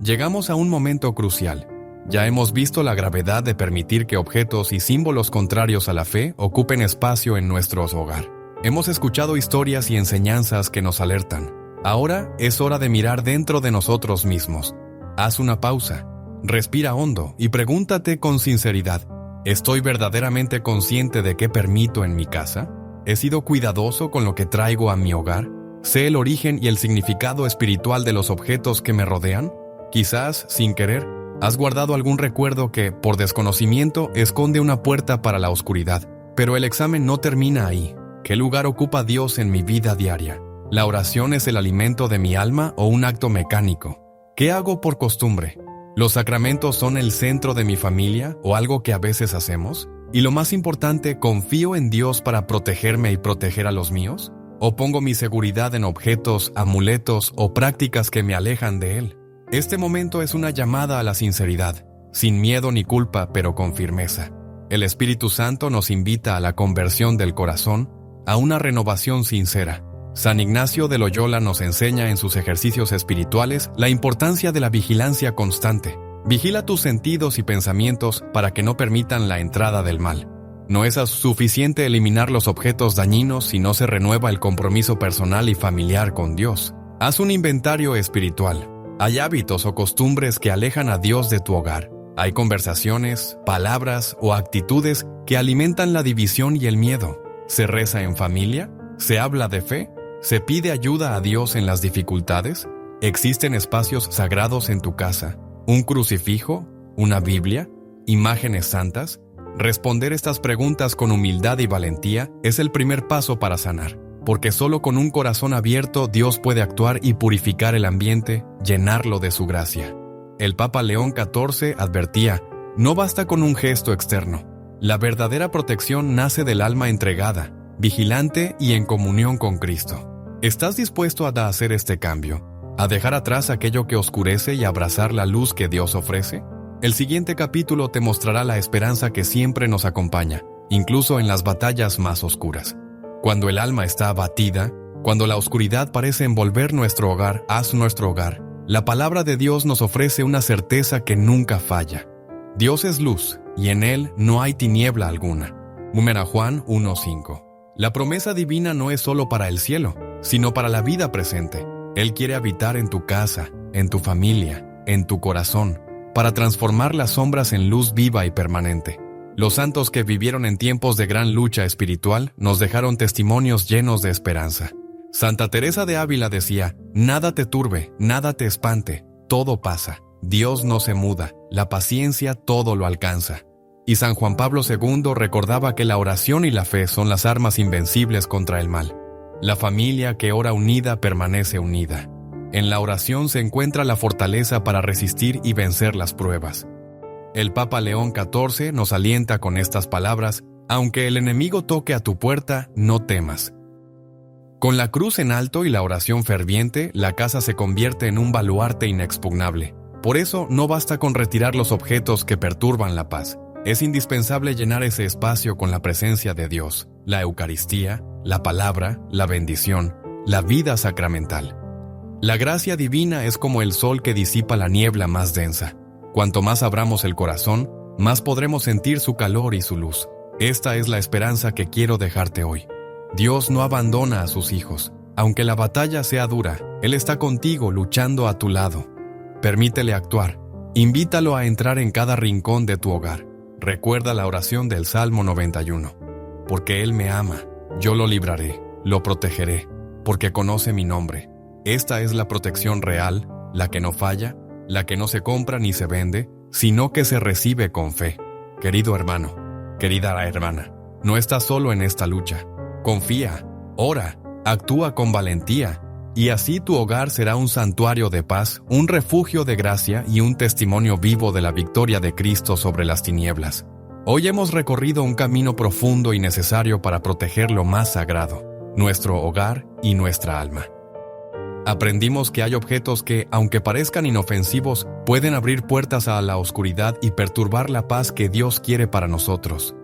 Llegamos a un momento crucial. Ya hemos visto la gravedad de permitir que objetos y símbolos contrarios a la fe ocupen espacio en nuestro hogar. Hemos escuchado historias y enseñanzas que nos alertan. Ahora es hora de mirar dentro de nosotros mismos. Haz una pausa, respira hondo y pregúntate con sinceridad: ¿estoy verdaderamente consciente de qué permito en mi casa? ¿He sido cuidadoso con lo que traigo a mi hogar? ¿Sé el origen y el significado espiritual de los objetos que me rodean? Quizás, sin querer, has guardado algún recuerdo que, por desconocimiento, esconde una puerta para la oscuridad. Pero el examen no termina ahí. ¿Qué lugar ocupa Dios en mi vida diaria? ¿La oración es el alimento de mi alma o un acto mecánico? ¿Qué hago por costumbre? ¿Los sacramentos son el centro de mi familia o algo que a veces hacemos? Y lo más importante, ¿confío en Dios para protegerme y proteger a los míos? ¿O pongo mi seguridad en objetos, amuletos o prácticas que me alejan de Él? Este momento es una llamada a la sinceridad, sin miedo ni culpa, pero con firmeza. El Espíritu Santo nos invita a la conversión del corazón, a una renovación sincera. San Ignacio de Loyola nos enseña en sus ejercicios espirituales la importancia de la vigilancia constante. Vigila tus sentidos y pensamientos para que no permitan la entrada del mal. No es suficiente eliminar los objetos dañinos si no se renueva el compromiso personal y familiar con Dios. Haz un inventario espiritual. Hay hábitos o costumbres que alejan a Dios de tu hogar. Hay conversaciones, palabras o actitudes que alimentan la división y el miedo. ¿Se reza en familia? ¿Se habla de fe? ¿Se pide ayuda a Dios en las dificultades? ¿Existen espacios sagrados en tu casa? ¿Un crucifijo? ¿Una Biblia? ¿Imágenes santas? Responder estas preguntas con humildad y valentía es el primer paso para sanar. Porque solo con un corazón abierto Dios puede actuar y purificar el ambiente, llenarlo de su gracia. El Papa León XIV advertía: no basta con un gesto externo. La verdadera protección nace del alma entregada, vigilante y en comunión con Cristo. ¿Estás dispuesto a hacer este cambio? ¿A dejar atrás aquello que oscurece y abrazar la luz que Dios ofrece? El siguiente capítulo te mostrará la esperanza que siempre nos acompaña, incluso en las batallas más oscuras. Cuando el alma está abatida, cuando la oscuridad parece envolver nuestro hogar, haz nuestro hogar, la palabra de Dios nos ofrece una certeza que nunca falla. Dios es luz, y en Él no hay tiniebla alguna. Juan 1:5. La promesa divina no es solo para el cielo, sino para la vida presente. Él quiere habitar en tu casa, en tu familia, en tu corazón, para transformar las sombras en luz viva y permanente. Los santos que vivieron en tiempos de gran lucha espiritual nos dejaron testimonios llenos de esperanza. Santa Teresa de Ávila decía: nada te turbe, nada te espante, todo pasa. Dios no se muda, la paciencia todo lo alcanza. Y San Juan Pablo II recordaba que la oración y la fe son las armas invencibles contra el mal. La familia que ora unida permanece unida. En la oración se encuentra la fortaleza para resistir y vencer las pruebas. El Papa León XIV nos alienta con estas palabras: aunque el enemigo toque a tu puerta, no temas. Con la cruz en alto y la oración ferviente, la casa se convierte en un baluarte inexpugnable. Por eso no basta con retirar los objetos que perturban la paz. Es indispensable llenar ese espacio con la presencia de Dios, la Eucaristía, la palabra, la bendición, la vida sacramental. La gracia divina es como el sol que disipa la niebla más densa. Cuanto más abramos el corazón, más podremos sentir su calor y su luz. Esta es la esperanza que quiero dejarte hoy. Dios no abandona a sus hijos. Aunque la batalla sea dura, Él está contigo luchando a tu lado. Permítele actuar. Invítalo a entrar en cada rincón de tu hogar. Recuerda la oración del Salmo 91. Porque Él me ama, yo lo libraré, lo protegeré, porque conoce mi nombre. Esta es la protección real, la que no falla, la que no se compra ni se vende, sino que se recibe con fe. Querido hermano, querida hermana, No estás solo en esta lucha. Confía, ora, actúa con valentía, y así tu hogar será un santuario de paz, un refugio de gracia y un testimonio vivo de la victoria de Cristo sobre las tinieblas. Hoy hemos recorrido un camino profundo y necesario para proteger lo más sagrado, nuestro hogar y nuestra alma. Aprendimos que hay objetos que, aunque parezcan inofensivos, pueden abrir puertas a la oscuridad y perturbar la paz que Dios quiere para nosotros.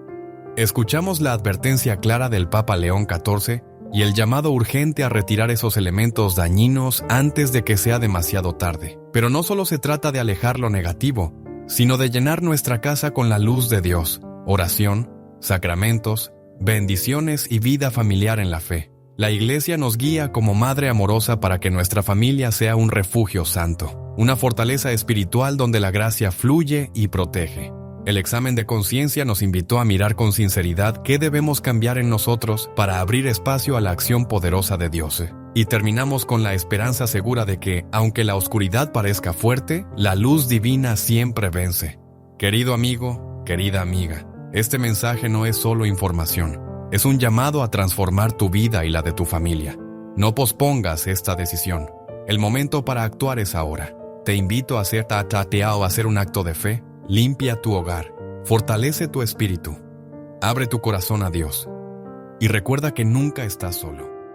Escuchamos la advertencia clara del Papa León XIV y el llamado urgente a retirar esos elementos dañinos antes de que sea demasiado tarde. Pero no solo se trata de alejar lo negativo, sino de llenar nuestra casa con la luz de Dios, oración, sacramentos, bendiciones y vida familiar en la fe. La Iglesia nos guía como madre amorosa para que nuestra familia sea un refugio santo, una fortaleza espiritual donde la gracia fluye y protege. El examen de conciencia nos invitó a mirar con sinceridad qué debemos cambiar en nosotros para abrir espacio a la acción poderosa de Dios. Y terminamos con la esperanza segura de que, aunque la oscuridad parezca fuerte, la luz divina siempre vence. Querido amigo, querida amiga, este mensaje no es solo información, es un llamado a transformar tu vida y la de tu familia. No pospongas esta decisión. El momento para actuar es ahora. Te invito a hacer un acto de fe. Limpia tu hogar, fortalece tu espíritu, abre tu corazón a Dios y recuerda que nunca estás solo.